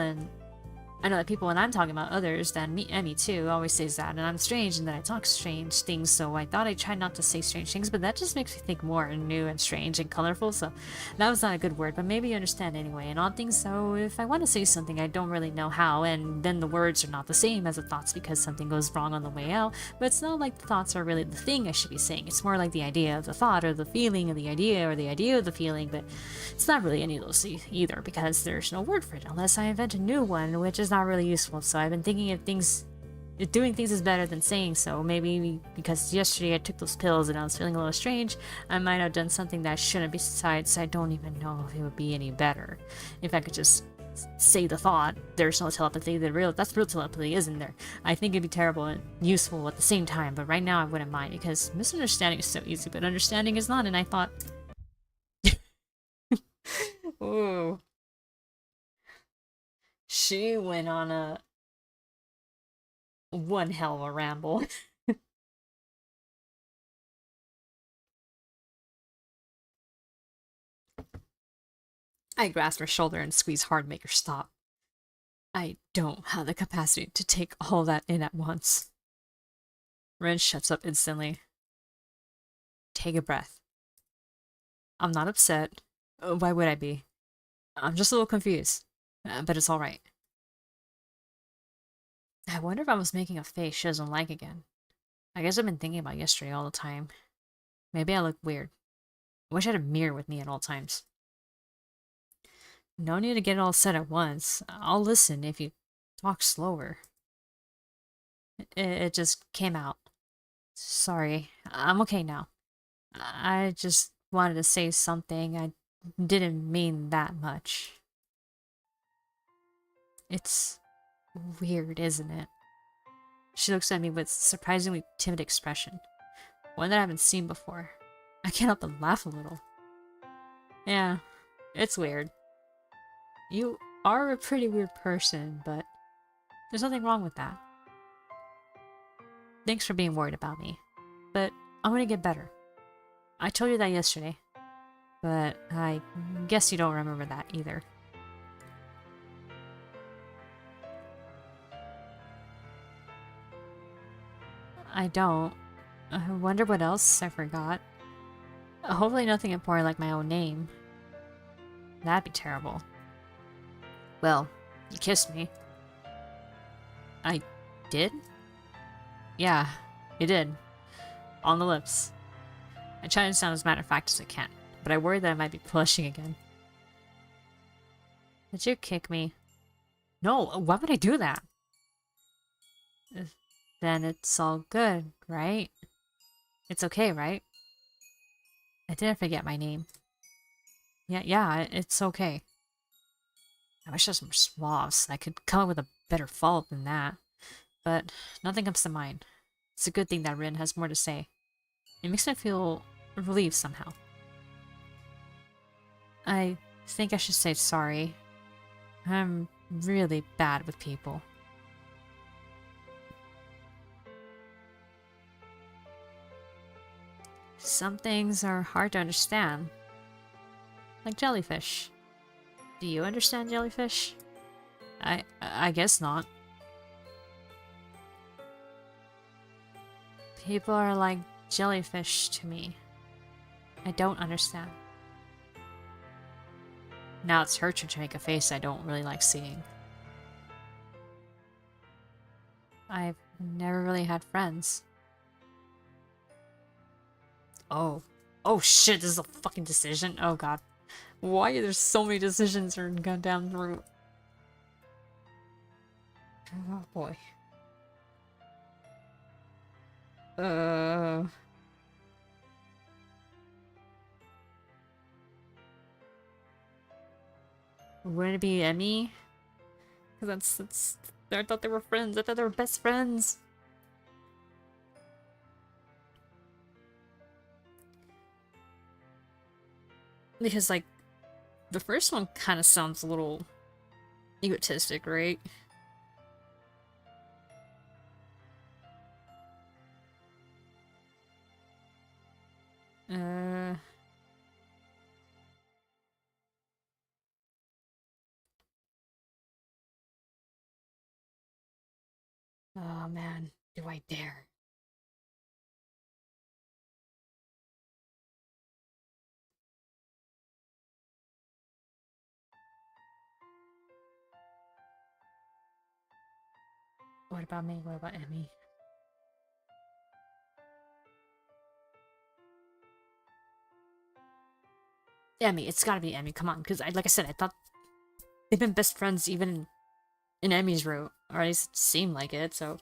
[SPEAKER 1] when I'm talking about others, then me too, always says that, and I'm strange and that I talk strange things, so I thought I'd try not to say strange things, but that just makes me think more and new and strange and colorful, so that was not a good word, but maybe you understand anyway. And odd things, so if I want to say something, I don't really know how, and then the words are not the same as the thoughts because something goes wrong on the way out, but it's not like the thoughts are really the thing I should be saying. It's more like the idea of the thought, or the feeling of the idea, or the idea of the feeling, but it's not really any of those either, because there's no word for it, unless I invent a new one, which is not really useful. So I've been thinking if doing things is better than saying so. Maybe because yesterday I took those pills and I was feeling a little strange, I might have done something that I shouldn't. Besides, I don't even know if it would be any better if I could just say the thought. There's no telepathy. That's real telepathy, isn't there? I think it'd be terrible and useful at the same time, but right now I wouldn't mind, because misunderstanding is so easy, but understanding is not, and I thought... Ooh. She went on one hell of a ramble. I grasped her shoulder and squeezed hard to make her stop. I don't have the capacity to take all that in at once. Ren shuts up instantly. Take a breath. I'm not upset. Why would I be? I'm just a little confused. But it's alright. I wonder if I was making a face she doesn't like again. I guess I've been thinking about yesterday all the time. Maybe I look weird. I wish I had a mirror with me at all times. No need to get it all said at once. I'll listen if you talk slower. It just came out. Sorry. I'm okay now. I just wanted to say something. I didn't mean that much. It's weird, isn't it? She looks at me with surprisingly timid expression. One that I haven't seen before. I can't help but laugh a little. Yeah, it's weird. You are a pretty weird person, but there's nothing wrong with that. Thanks for being worried about me, but I'm gonna get better. I told you that yesterday, but I guess you don't remember that either. I don't. I wonder what else I forgot. Hopefully nothing important like my own name. That'd be terrible. Well, you kissed me. I did? Yeah, you did. On the lips. I try to sound as matter of fact as I can, but I worry that I might be blushing again. Did you kick me? No, why would I do that? Then it's all good, right? It's okay, right? I didn't forget my name. Yeah, it's okay. I wish there was more suaves. I could come up with a better follow-up than that. But nothing comes to mind. It's a good thing that Rin has more to say. It makes me feel relieved somehow. I think I should say sorry. I'm really bad with people. Some things are hard to understand. Like jellyfish. Do you understand jellyfish? I guess not. People are like jellyfish to me. I don't understand. Now it's her turn to make a face I don't really like seeing. I've never really had friends. Oh. Oh shit, this is a fucking decision? Oh god. Why are there so many decisions are gone down the route? Oh boy. Uh... Wouldn't it be Emmy? Because I thought they were friends. I thought they were best friends. Because, like, the first one kind of sounds a little egotistic, right? Oh man, do I dare? What about me? What about Emmy? Emmy, it's gotta be Emmy, come on, because like I said, I thought they've been best friends even in Emmy's route, or at least it seemed like it, so...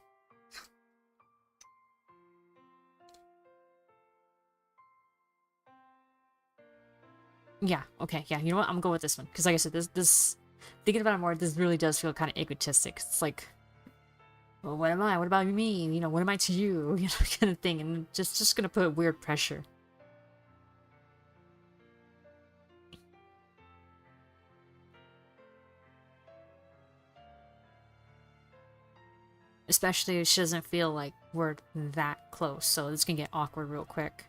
[SPEAKER 1] Yeah, okay, yeah, you know what, I'm gonna go with this one, because like I said, this, thinking about it more, this really does feel kind of egotistic. It's like, well, what am I? What about me? You know, what am I to you? You know, kind of thing, and just gonna put weird pressure. Especially if she doesn't feel like we're that close, so it's gonna get awkward real quick.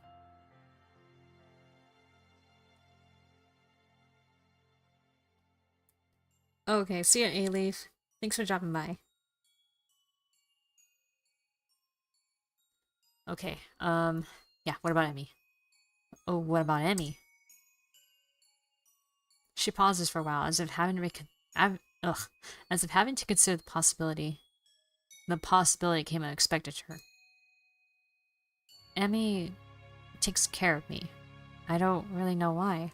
[SPEAKER 1] Okay, see ya, A-Leaf. Thanks for dropping by. Okay, yeah, what about Emmy? Oh, what about Emmy? She pauses for a while, as if having to as if having to consider the possibility. The possibility came unexpected to her. Emmy takes care of me. I don't really know why.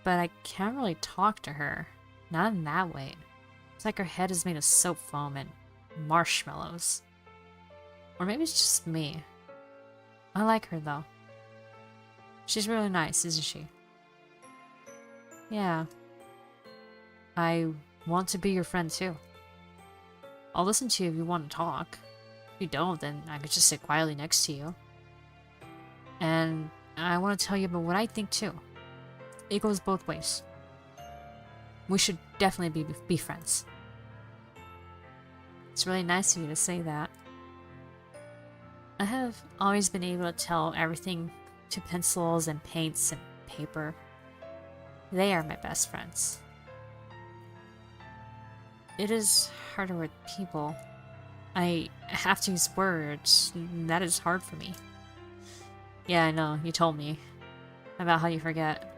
[SPEAKER 1] But I can't really talk to her. Not in that way. It's like her head is made of soap foam and marshmallows. Or maybe it's just me. I like her though. She's really nice, isn't she? Yeah. I want to be your friend too. I'll listen to you if you want to talk. If you don't, then I could just sit quietly next to you. And I want to tell you about what I think too. It goes both ways. We should definitely be friends. It's really nice of you to say that. I have always been able to tell everything to pencils and paints and paper. They are my best friends. It is harder with people. I have to use words. That is hard for me. Yeah, I know. You told me about how you forget.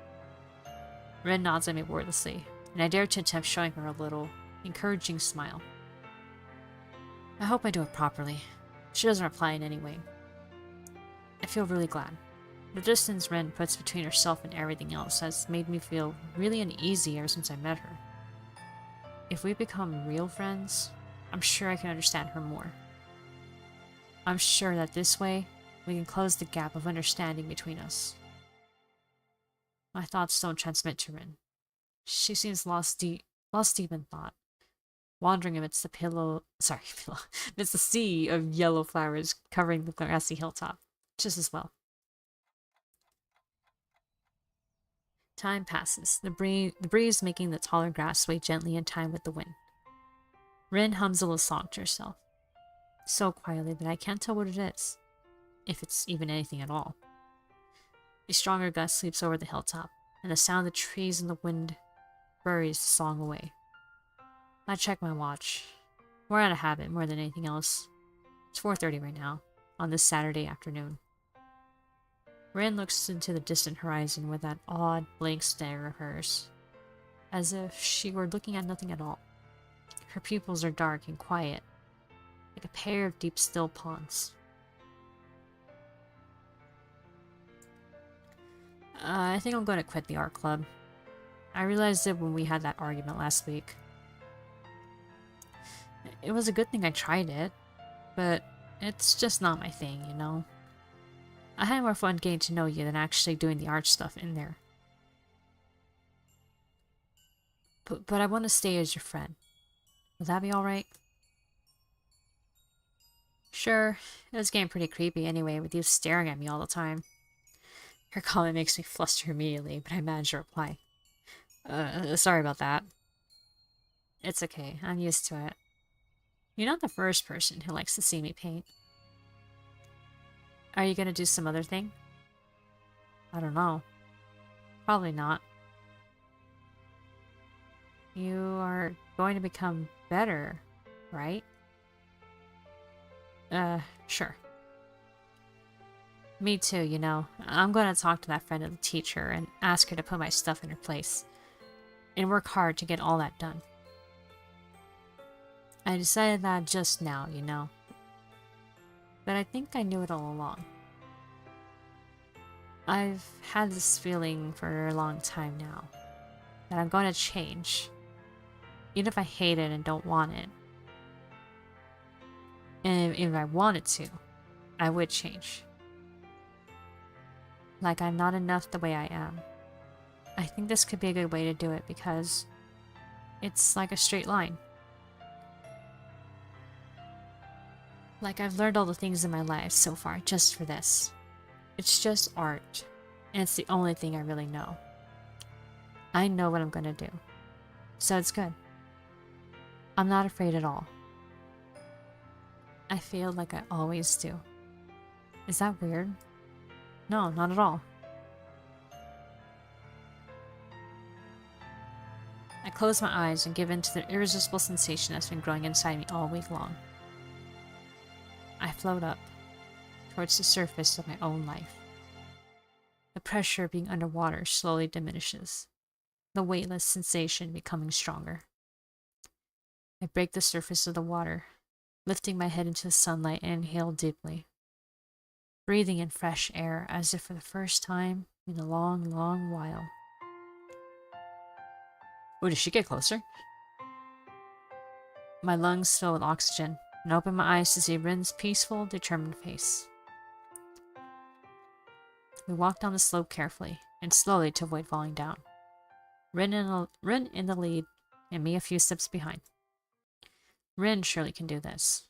[SPEAKER 1] Ren nods at me wordlessly, and I dare to attempt showing her a little encouraging smile. I hope I do it properly. She doesn't reply in any way. I feel really glad. The distance Ren puts between herself and everything else has made me feel really uneasy ever since I met her. If we become real friends, I'm sure I can understand her more. I'm sure that this way, we can close the gap of understanding between us. My thoughts don't transmit to Rin. She seems lost deep in thought, wandering amidst amidst the sea of yellow flowers covering the grassy hilltop, just as well. Time passes, the breeze making the taller grass sway gently in time with the wind. Rin hums a little song to herself, so quietly that I can't tell what it is, if it's even anything at all. A stronger gust sweeps over the hilltop, and the sound of the trees and the wind buries the song away. I check my watch. We're out of habit more than anything else. It's 4:30 right now, on this Saturday afternoon. Rin looks into the distant horizon with that odd, blank stare of hers, as if she were looking at nothing at all. Her pupils are dark and quiet, like a pair of deep, still ponds. I think I'm going to quit the art club. I realized it when we had that argument last week. It was a good thing I tried it, but it's just not my thing, you know? I had more fun getting to know you than actually doing the art stuff in there. But I want to stay as your friend. Would that be alright? Sure, it was getting pretty creepy anyway, with you staring at me all the time. Her comment makes me fluster immediately, but I manage to reply. Sorry about that. It's okay, I'm used to it. You're not the first person who likes to see me paint. Are you gonna do some other thing? I don't know. Probably not. You are going to become better, right? Sure. Me too, you know. I'm going to talk to that friend of the teacher and ask her to put my stuff in her place. And work hard to get all that done. I decided that just now, you know. But I think I knew it all along. I've had this feeling for a long time now. That I'm going to change. Even if I hate it and don't want it. And if I wanted to, I would change. Like I'm not enough the way I am. I think this could be a good way to do it because it's like a straight line. Like I've learned all the things in my life so far just for this. It's just art, and it's the only thing I really know. I know what I'm gonna do, so it's good. I'm not afraid at all. I feel like I always do. Is that weird? No, not at all. I close my eyes and give in to the irresistible sensation that's been growing inside me all week long. I float up, towards the surface of my own life. The pressure of being underwater slowly diminishes, the weightless sensation becoming stronger. I break the surface of the water, lifting my head into the sunlight and inhale deeply, breathing in fresh air as if for the first time in a long, long while. Oh, did she get closer? My lungs fill with oxygen, and I open my eyes to see Rin's peaceful, determined face. We walk down the slope carefully, and slowly to avoid falling down. Rin in the lead, and me a few steps behind. Rin surely can do this.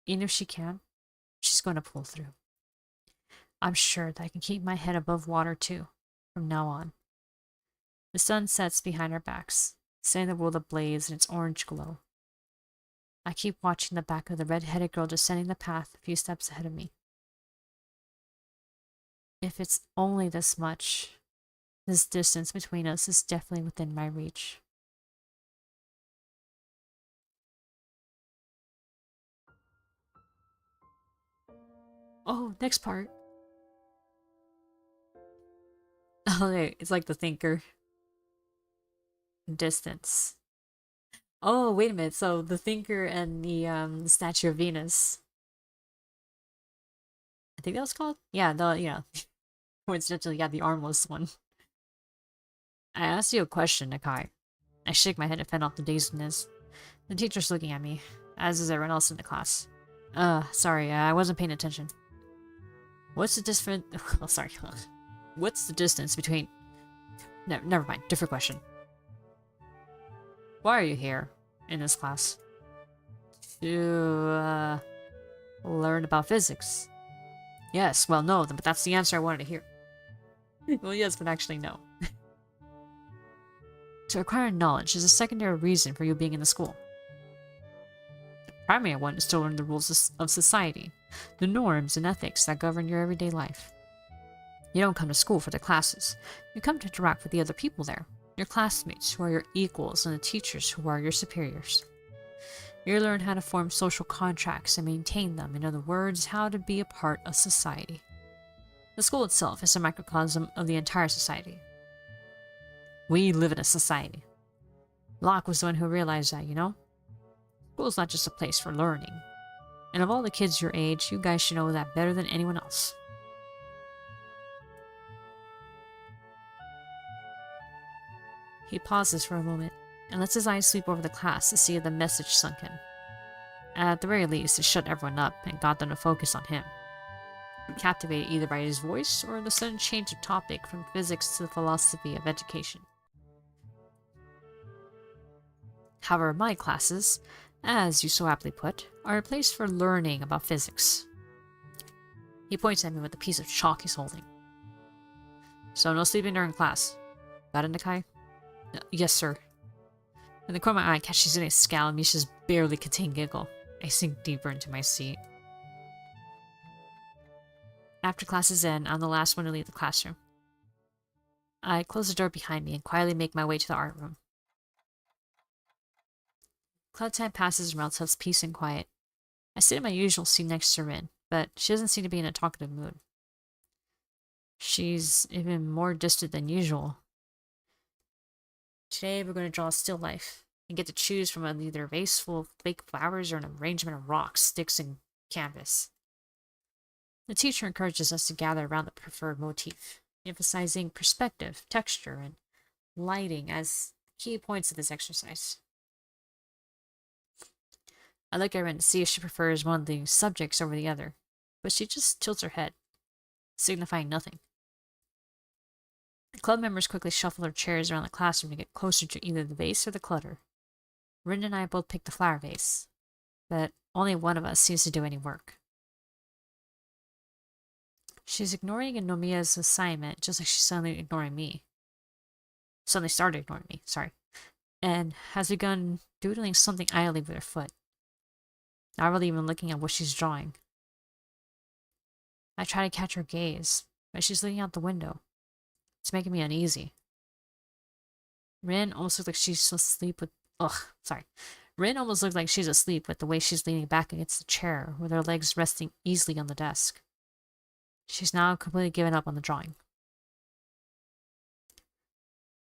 [SPEAKER 1] Even if she can't, she's going to pull through. I'm sure that I can keep my head above water too, from now on. The sun sets behind our backs, setting the world ablaze in its orange glow. I keep watching the back of the red-headed girl descending the path a few steps ahead of me. If it's only this much, this distance between us is definitely within my reach. Oh, next part. Oh, it's like the thinker. Distance. Oh, wait a minute. So the thinker and the statue of Venus. I think that was called? Yeah, coincidentally, yeah, the armless one. I asked you a question, Nakai. I shake my head to fend off the dazedness. The teacher's looking at me, as is everyone else in the class. Sorry, I wasn't paying attention. What's the difference? Oh, sorry. What's the distance between... never mind. Different question. Why are you here in this class? To, learn about physics. Yes, well, no, but that's the answer I wanted to hear. Well, yes, but actually, no. To acquire knowledge is a secondary reason for you being in the school. The primary one is to learn the rules of society, the norms and ethics that govern your everyday life. You don't come to school for the classes. You come to interact with the other people there, your classmates who are your equals and the teachers who are your superiors. You learn how to form social contracts and maintain them, in other words, how to be a part of society. The school itself is a microcosm of the entire society. We live in a society. Locke was the one who realized that, you know? School is not just a place for learning. And of all the kids your age, you guys should know that better than anyone else. He pauses for a moment, and lets his eyes sweep over the class to see if the message sunk in. At the very least, it shut everyone up and got them to focus on him. Captivated either by his voice or the sudden change of topic from physics to the philosophy of education. However, my classes, as you so aptly put, are a place for learning about physics. He points at me with a piece of chalk he's holding. So no sleeping during class. Got it, Nakai? Yes, sir. In the corner of my eye, I catch she's in a scowl and Misha's barely contained giggle. I sink deeper into my seat. After class is in, I'm the last one to leave the classroom. I close the door behind me and quietly make my way to the art room. Cloud time passes in relative peace and quiet. I sit in my usual seat next to Rin, but she doesn't seem to be in a talkative mood. She's even more distant than usual. Today we're going to draw a still life and get to choose from either a vase full of fake flowers or an arrangement of rocks, sticks, and canvas. The teacher encourages us to gather around the preferred motif, emphasizing perspective, texture, and lighting as key points of this exercise. I look at Rin to see if she prefers one of the subjects over the other, but she just tilts her head, signifying nothing. The club members quickly shuffle their chairs around the classroom to get closer to either the vase or the clutter. Rin and I both pick the flower vase, but only one of us seems to do any work. She's ignoring Nomiya's assignment just like she's suddenly ignoring me. Suddenly started ignoring me, sorry. And has begun doodling something idly with her foot. Not really even looking at what she's drawing. I try to catch her gaze, but she's looking out the window. It's making me uneasy. Rin almost looks like she's asleep with... Rin almost looks like she's asleep with the way she's leaning back against the chair, with her legs resting easily on the desk. She's now completely given up on the drawing.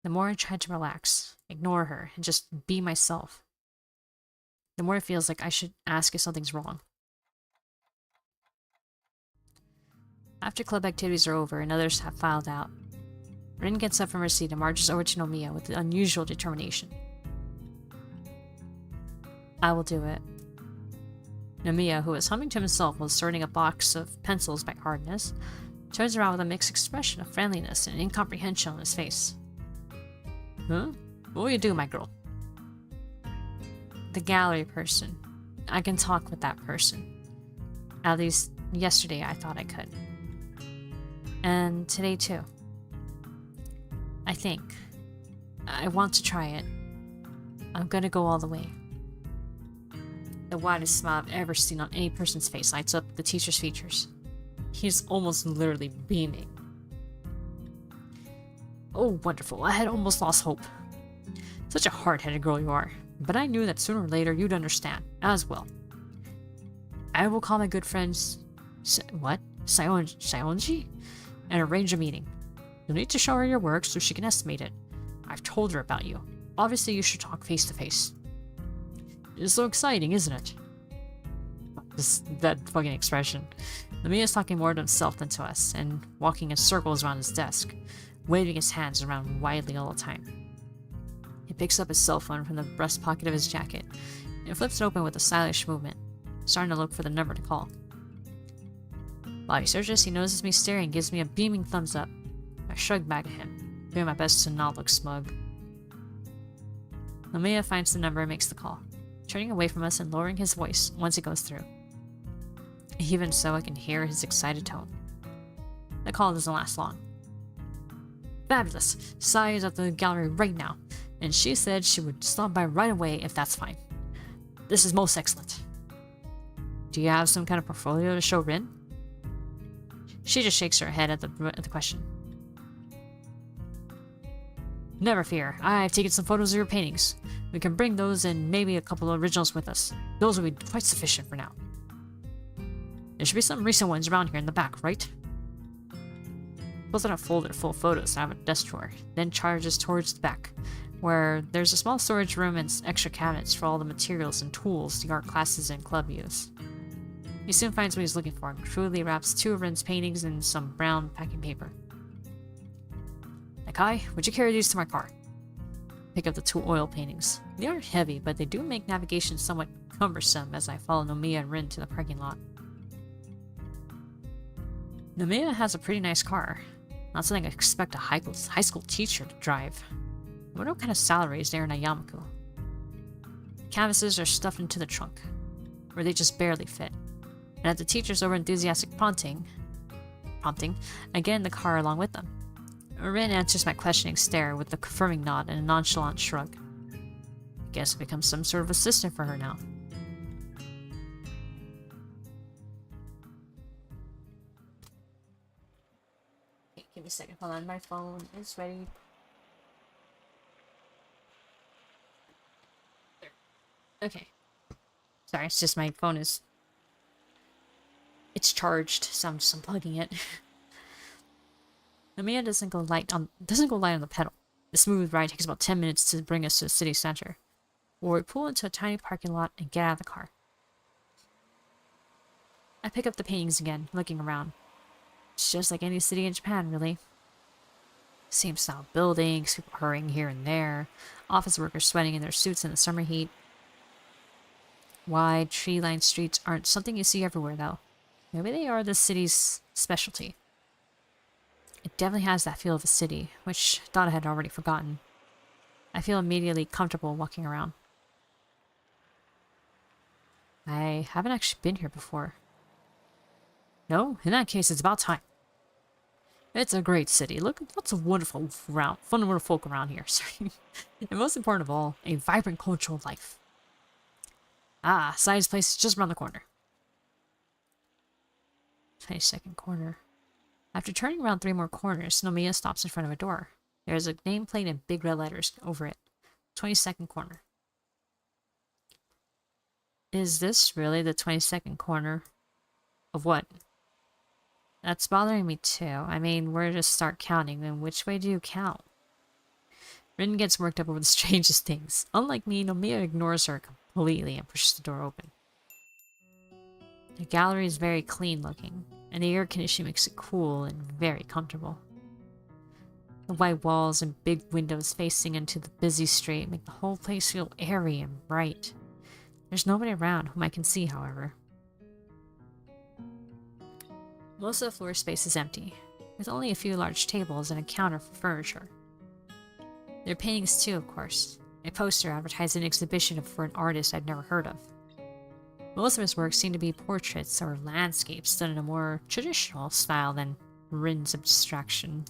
[SPEAKER 1] The more I try to relax, ignore her, and just be myself, the more it feels like I should ask if something's wrong. After club activities are over and others have filed out, Rin gets up from her seat and marches over to Nomiya with unusual determination. I will do it. Nomiya, who is humming to himself while sorting a box of pencils by hardness, turns around with a mixed expression of friendliness and incomprehension on his face. Huh? What will you do, my girl? The gallery person. I can talk with that person. At least yesterday I thought I could. And today too. I think. I want to try it. I'm gonna go all the way. The widest smile I've ever seen on any person's face lights up the teacher's features. He's almost literally beaming. Oh, wonderful. I had almost lost hope. Such a hard-headed girl you are. But I knew that sooner or later you'd understand, as well. I will call my good friends... Saionji? And arrange a meeting. You'll need to show her your work so she can estimate it. I've told her about you. Obviously, you should talk face to face. It's so exciting, isn't it? That fucking expression. Nomiya's talking more to himself than to us, and walking in circles around his desk, waving his hands around widely all the time. He picks up his cell phone from the breast pocket of his jacket, and flips it open with a stylish movement, starting to look for the number to call. While he searches, he notices me staring and gives me a beaming thumbs up. I shrug back at him, doing my best to not look smug. Nomiya finds the number and makes the call, turning away from us and lowering his voice once it goes through. Even so, I can hear his excited tone. The call doesn't last long. Fabulous! Sai is at the gallery right now, and she said she would stop by right away if that's fine. This is most excellent. Do you have some kind of portfolio to show Rin? She just shakes her head at the question. Never fear, I've taken some photos of your paintings. We can bring those and maybe a couple of originals with us. Those will be quite sufficient for now. There should be some recent ones around here in the back, right? Pulls out a folder full of photos out of a desk drawer, then charges towards the back, where there's a small storage room and extra cabinets for all the materials and tools the art classes and club use. He soon finds what he's looking for and crudely wraps 2 of Rin's paintings in some brown packing paper. Nakai, would you carry these to my car? Pick up the 2 oil paintings. They aren't heavy, but they do make navigation somewhat cumbersome as I follow Nomiya and Rin to the parking lot. Nomiya has a pretty nice car. Not something I expect a high school teacher to drive. I wonder what kind of salary is there in a Yamaku. canvases are stuffed into the trunk, where they just barely fit. And at the teacher's over-enthusiastic prompting, I get in the car along with them. Rin answers my questioning stare with a confirming nod and a nonchalant shrug. I guess I become some sort of assistant for her now. Okay, give me a second. Hold on, my phone is ready. There. Okay. Sorry, it's just my phone is... It's charged, so I'm just unplugging it. Nomiya doesn't go light on the pedal. The smooth ride takes about 10 minutes to bring us to the city center, where we pull into a tiny parking lot and get out of the car. I pick up the paintings again, looking around. It's just like any city in Japan, really. Same style buildings, people hurrying here and there, office workers sweating in their suits in the summer heat. Wide, tree-lined streets aren't something you see everywhere, though. Maybe they are the city's specialty. It definitely has that feel of a city, which I thought I had already forgotten. I feel immediately comfortable walking around. I haven't actually been here before. No, in that case, it's about time. It's a great city. Look, lots of wonderful folk around here. Sorry. And most important of all, a vibrant cultural life. Ah, Sai's place is just around the corner. 22nd corner. After turning around 3 more corners, Nomiya stops in front of a door. There is a nameplate in big red letters over it. 22nd corner. Is this really the 22nd corner? Of what? That's bothering me too. I mean, where to start counting, then which way do you count? Rin gets worked up over the strangest things. Unlike me, Nomiya ignores her completely and pushes the door open. The gallery is very clean looking, and the air conditioning makes it cool and very comfortable. The white walls and big windows facing into the busy street make the whole place feel airy and bright. There's nobody around whom I can see, however. Most of the floor space is empty, with only a few large tables and a counter for furniture. There are paintings too, of course. A poster advertised an exhibition for an artist I'd never heard of. Most of his works seem to be portraits or landscapes done in a more traditional style than Rin's abstraction.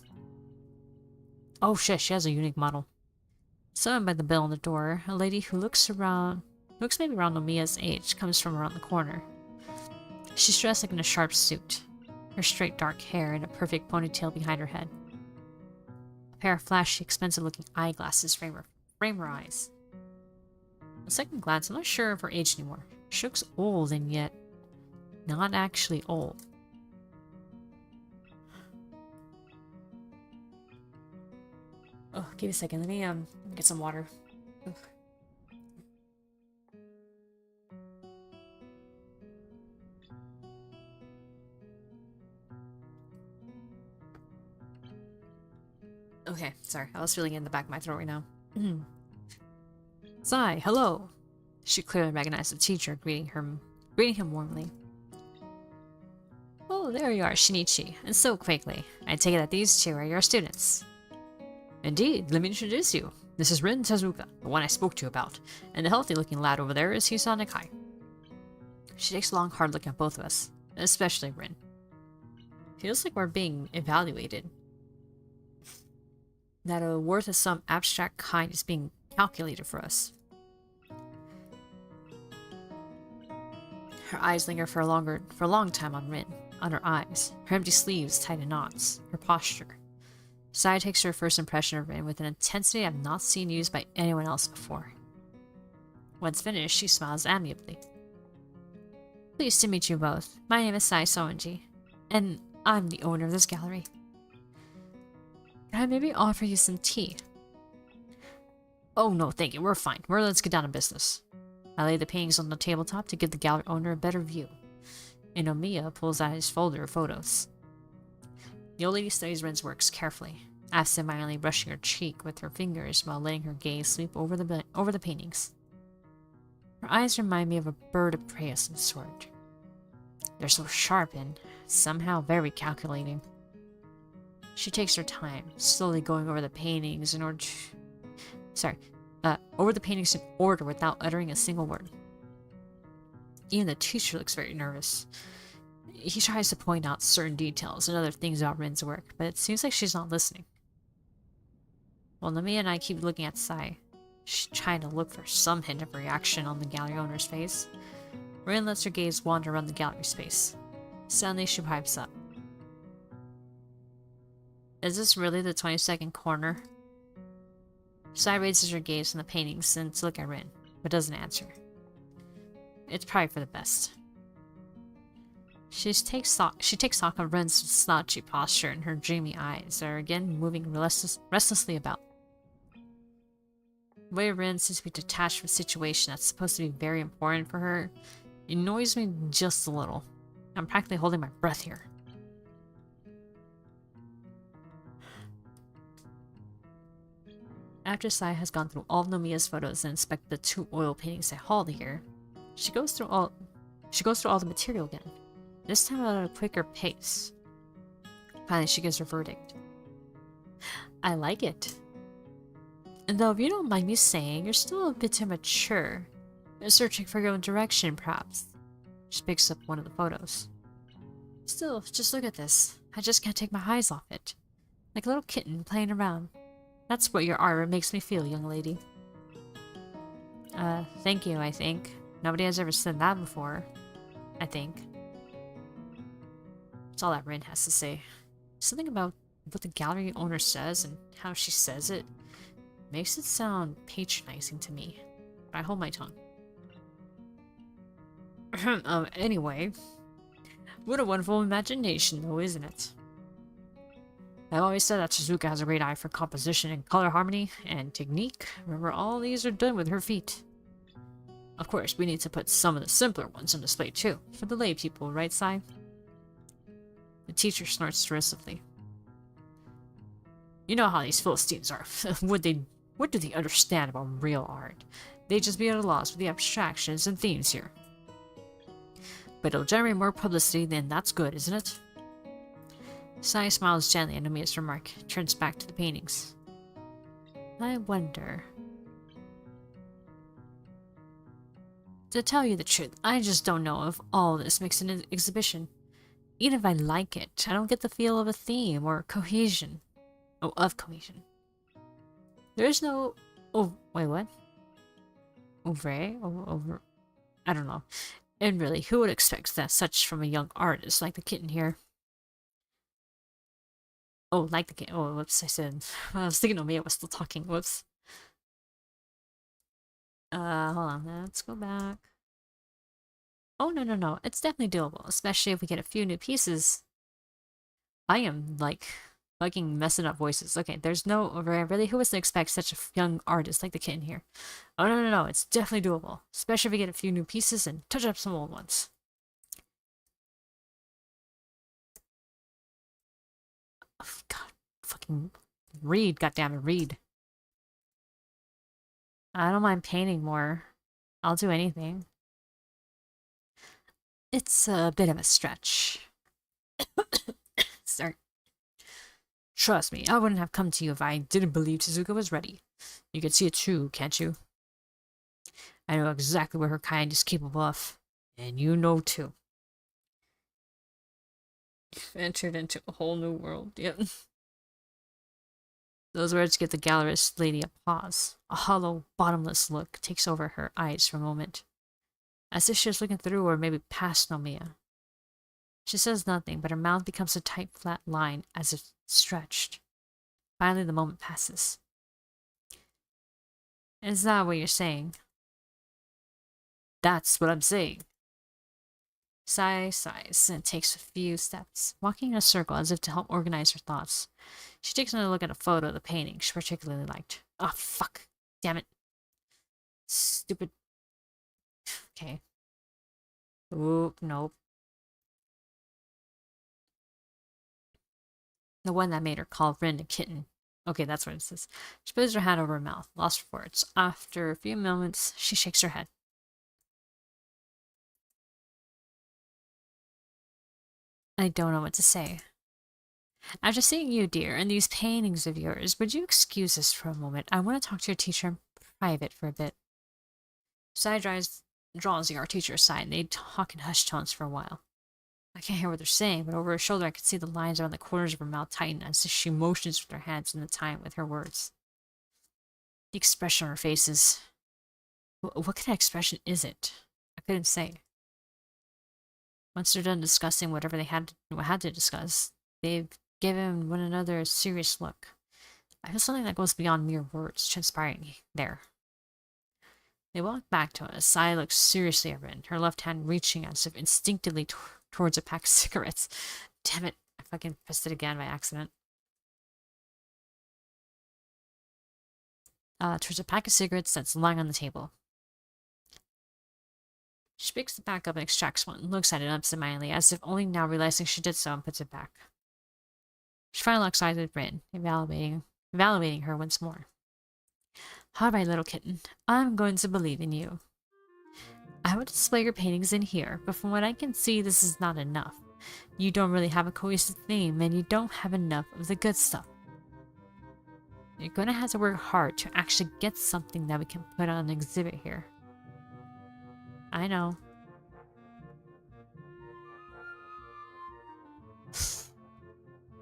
[SPEAKER 1] Oh shit, she has a unique model. Summoned by the bell on the door, a lady who looks maybe around Nomiya's age comes from around the corner. She's dressed like in a sharp suit, her straight dark hair and a perfect ponytail behind her head. A pair of flashy, expensive-looking eyeglasses frame her eyes. On second glance, I'm not sure of her age anymore. She looks old and yet not actually old. Oh, give me a second. Let me get some water. Ugh. Okay, sorry. I was feeling it in the back of my throat right now. Sai, hello. She clearly recognized the teacher, greeting him warmly. Oh, there you are, Shinichi, and so quickly. I take it that these two are your students. Indeed, let me introduce you. This is Rin Tezuka, the one I spoke to you about, and the healthy-looking lad over there is Hisao Nakai. She takes a long, hard look at both of us, especially Rin. Feels like we're being evaluated. That a worth of some abstract kind is being calculated for us. Her eyes linger for a long time on Rin, on her eyes, her empty sleeves tied in knots, her posture. Sai takes her first impression of Rin with an intensity I've not seen used by anyone else before. Once finished, she smiles amiably. Pleased to meet you both. My name is Sai Soenji, and I'm the owner of this gallery. Can I maybe offer you some tea? Oh no, thank you, we're fine. Let's get down to business. I lay the paintings on the tabletop to give the gallery owner a better view, and Nomiya pulls out his folder of photos. The old lady studies Rin's works carefully, absent-mindedly brushing her cheek with her fingers while letting her gaze sweep over the paintings. Her eyes remind me of a bird of prey of some sort. They're so sharp and somehow very calculating. She takes her time, slowly going over the paintings in order to... over the paintings in order without uttering a single word. Even the teacher looks very nervous. He tries to point out certain details and other things about Rin's work, but it seems like she's not listening. Well, Namiya and I keep looking at Sai. She's trying to look for some hint of reaction on the gallery owner's face. Rin lets her gaze wander around the gallery space. Suddenly, she pipes up. Is this really the 22nd corner? Sai raises her gaze from the paintings and to look at Rin, but doesn't answer. It's probably for the best. She takes stock of Ren's slouchy posture, and her dreamy eyes are again moving restlessly about. The way Rin seems to be detached from a situation that's supposed to be very important for her annoys me just a little. I'm practically holding my breath here. After Sai has gone through all of Nomiya's photos and inspected the 2 oil paintings I hauled here, she goes through all the material again. This time at a quicker pace. Finally, she gives her verdict. I like it. And though if you don't mind me saying, you're still a bit immature. You're searching for your own direction, perhaps. She picks up one of the photos. Still, just look at this. I just can't take my eyes off it. Like a little kitten playing around. That's what your art makes me feel, young lady. Thank you, I think. Nobody has ever said that before. I think. That's all that Rin has to say. Something about what the gallery owner says and how she says it makes it sound patronizing to me. But I hold my tongue. Anyway. What a wonderful imagination, though, isn't it? I've always said that Shizuka has a great eye for composition and color harmony and technique. Remember, all these are done with her feet. Of course, we need to put some of the simpler ones on display too, for the lay people, right, Sai? The teacher snorts derisively. You know how these Philistines are. What do they understand about real art? They just be at a loss with the abstractions and themes here. But it'll generate more publicity, then that's good, isn't it? Sai smiles gently at Nomiya's remark, turns back to the paintings. I wonder... To tell you the truth, I just don't know if all this makes an exhibition. Even if I like it, I don't get the feel of a theme or cohesion. Oh, of cohesion. There's no... Oh, wait, what? Ouvre? Over... I don't know. And really, who would expect that such from a young artist like the kitten here? Oh, like the kitten. Oh, whoops, I said... I was thinking Nomiya was still talking. Whoops. Hold on. Let's go back. Oh, no. It's definitely doable, especially if we get a few new pieces. I am, like, fucking messing up voices. Okay, there's no... Really, who was to expect such a young artist like the kitten here? Oh, no. It's definitely doable, especially if we get a few new pieces and touch up some old ones. Oh, God, fucking read, goddammit, read. I don't mind painting more. I'll do anything. It's a bit of a stretch. Sorry. Trust me, I wouldn't have come to you if I didn't believe Shizuka was ready. You can see it too, can't you? I know exactly what her kind is capable of. And you know too. You've entered into a whole new world, yep. Those words give the gallerist lady a pause. A hollow, bottomless look takes over her eyes for a moment, as if she was looking through or maybe past Nomiya. She says nothing, but her mouth becomes a tight, flat line as if stretched. Finally, the moment passes. Is that what you're saying? That's what I'm saying. Sai sighs and takes a few steps, walking in a circle as if to help organize her thoughts. She takes another look at a photo of the painting she particularly liked. Oh, fuck. Damn it. Stupid. Okay. Oop, nope. The one that made her call Rin a kitten. Okay, that's what it says. She puts her hand over her mouth, lost for words. After a few moments, she shakes her head. I don't know what to say. After seeing you, dear, and these paintings of yours, would you excuse us for a moment? I want to talk to your teacher private for a bit. Sai draws the art teacher aside, and they talk in hushed tones for a while. I can't hear what they're saying, but over her shoulder I could see the lines around the corners of her mouth tighten as she motions with her hands in the time with her words. The expression on her face is... What kind of expression is it? I couldn't say. Once they're done discussing whatever they had to discuss, they've given one another a serious look. I feel something that goes beyond mere words transpiring there. They walk back to us. Sai looks seriously at Rin, her left hand reaching as if instinctively towards a pack of cigarettes. Damn it, I fucking pressed it again by accident. Towards a pack of cigarettes that's lying on the table. She picks it back up and extracts one, looks at it absentmindedly, as if only now realizing she did so, and puts it back. She finally locks eyes with Rin, evaluating her once more. All right, little kitten, I'm going to believe in you. I would display your paintings in here, but from what I can see, this is not enough. You don't really have a cohesive theme, and you don't have enough of the good stuff. You're going to have to work hard to actually get something that we can put on an exhibit here. I know.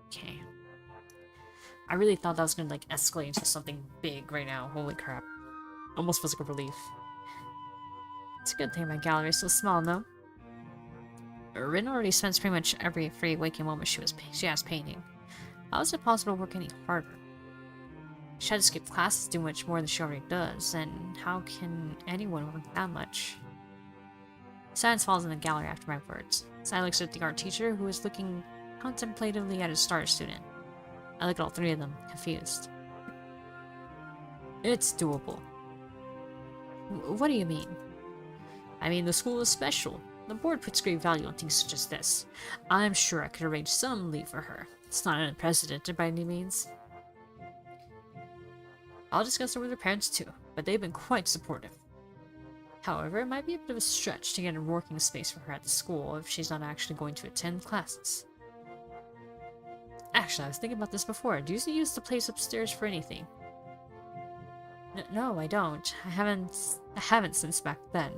[SPEAKER 1] Okay. I really thought that was gonna like escalate into something big right now. Holy crap. Almost feels like a relief. It's a good thing my gallery is so small, no? Rin already spends pretty much every free waking moment she has painting. How is it possible to work any harder? She had to skip classes to do much more than she already does, and how can anyone work that much? Silence falls in the gallery after my words. Sai looks at the art teacher, who is looking contemplatively at a star student. I look at all three of them, confused. It's doable. What do you mean? I mean, the school is special. The board puts great value on things such as this. I'm sure I could arrange some leave for her. It's not unprecedented by any means. I'll discuss it with her parents too, but they've been quite supportive. However, it might be a bit of a stretch to get a working space for her at the school if she's not actually going to attend classes. Actually, I was thinking about this before. Do you use the place upstairs for anything? No, I don't. I haven't since back then.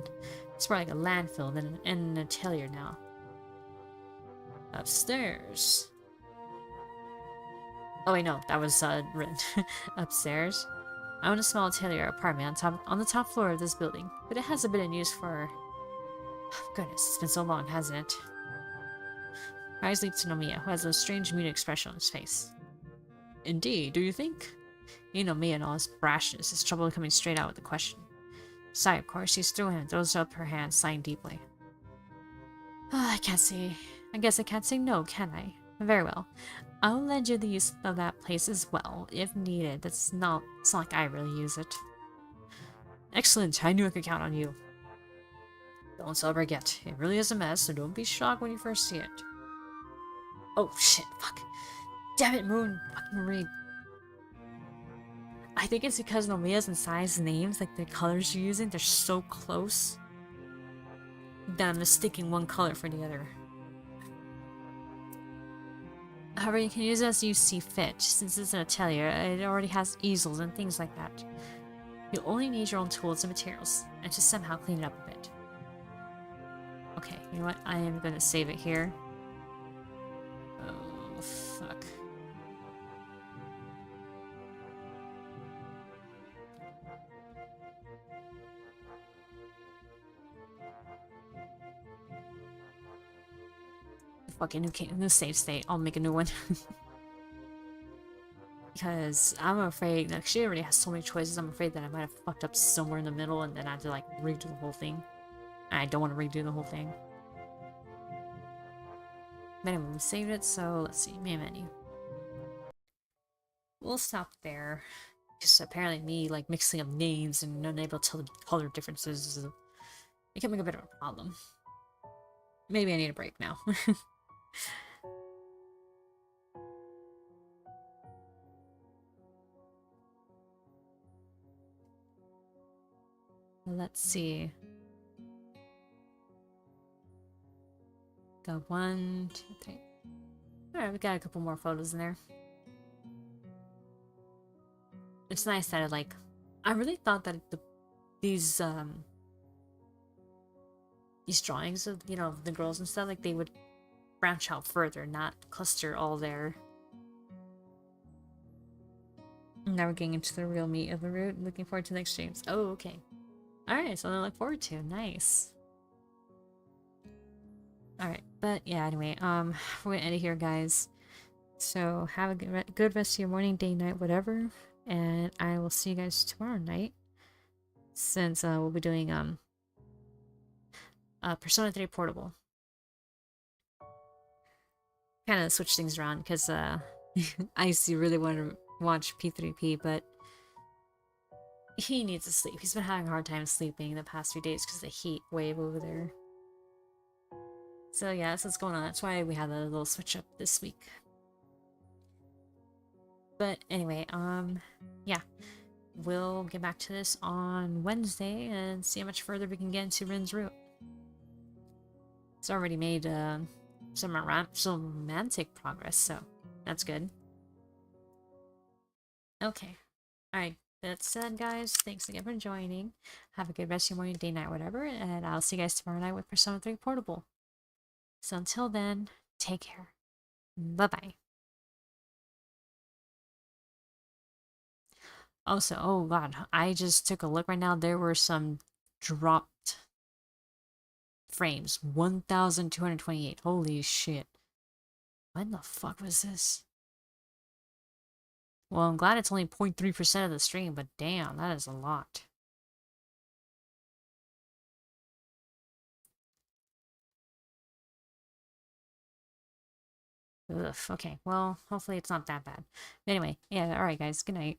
[SPEAKER 1] It's more like a landfill than an atelier now. Upstairs. Oh wait, no, that was Rin. Upstairs. I own a small atelier apartment on the top floor of this building, but it hasn't been in use for... Oh, goodness, it's been so long, hasn't it? Her eyes leap to Nomiya, who has a strange mute expression on his face. Indeed, do you think? Nomiya, in all his brashness, has trouble coming straight out with the question. Sigh, of course, sees through him and throws up her hands, sighing deeply. I can't say... I guess I can't say no, can I? Very well. I'll lend you the use of that place as well, if needed. It's not like I really use it. Excellent, I knew I could count on you. Don't celebrate yet. It really is a mess, so don't be shocked when you first see it. Oh shit, fuck. Damn it, Moon. Fucking read. I think it's because Nomiya's and Sai's names, like the colors you're using, they're so close that I'm mistaking one color for the other. However, you can use it as you see fit. Since it's an atelier, it already has easels and things like that. You only need your own tools and materials, and to somehow clean it up a bit. Okay, you know what? I am gonna save it here. Oh, fuck. Fucking new save state. I'll make a new one. Because I'm afraid, like, she already has so many choices, I'm afraid that I might have fucked up somewhere in the middle and then I have to, like, redo the whole thing. And I don't want to redo the whole thing. But anyway, we saved it, so let's see. Main menu. We'll stop there. Because apparently me, like, mixing up names and unable to tell the color differences is becoming a bit of a problem. Maybe I need a break now. Let's see. Got 1, 2, 3. Alright, we got a couple more photos in there. It's nice that I really thought that these drawings of, you know, the girls and stuff, like they would branch out further, not cluster all there. Now we're getting into the real meat of the route. Looking forward to the next streams. Oh, okay. Alright, so I look forward to. Nice. Alright, but yeah, anyway, we're gonna end it here, guys. So have a good rest of your morning, day, night, whatever. And I will see you guys tomorrow night. Since we'll be doing Persona 3 Portable. Kind of switch things around because I see really want to watch P3P, but he needs to sleep. He's been having a hard time sleeping the past few days because of the heat wave over there. So yeah, that's what's going on. That's why we had a little switch up this week. But anyway, yeah. We'll get back to this on Wednesday and see how much further we can get into Rin's route. It's already made some romantic progress, so that's good. Okay. Alright, that said, guys, thanks again for joining. Have a good rest of your morning, day, night, whatever, and I'll see you guys tomorrow night with Persona 3 Portable. So until then, take care. Bye-bye. Also, oh god, I just took a look right now. There were some dropped frames. 1,228. Holy shit. When the fuck was this? Well, I'm glad it's only 0.3% of the stream, but damn, that is a lot. Ugh, okay, well, hopefully it's not that bad. Anyway, yeah, alright guys, good night.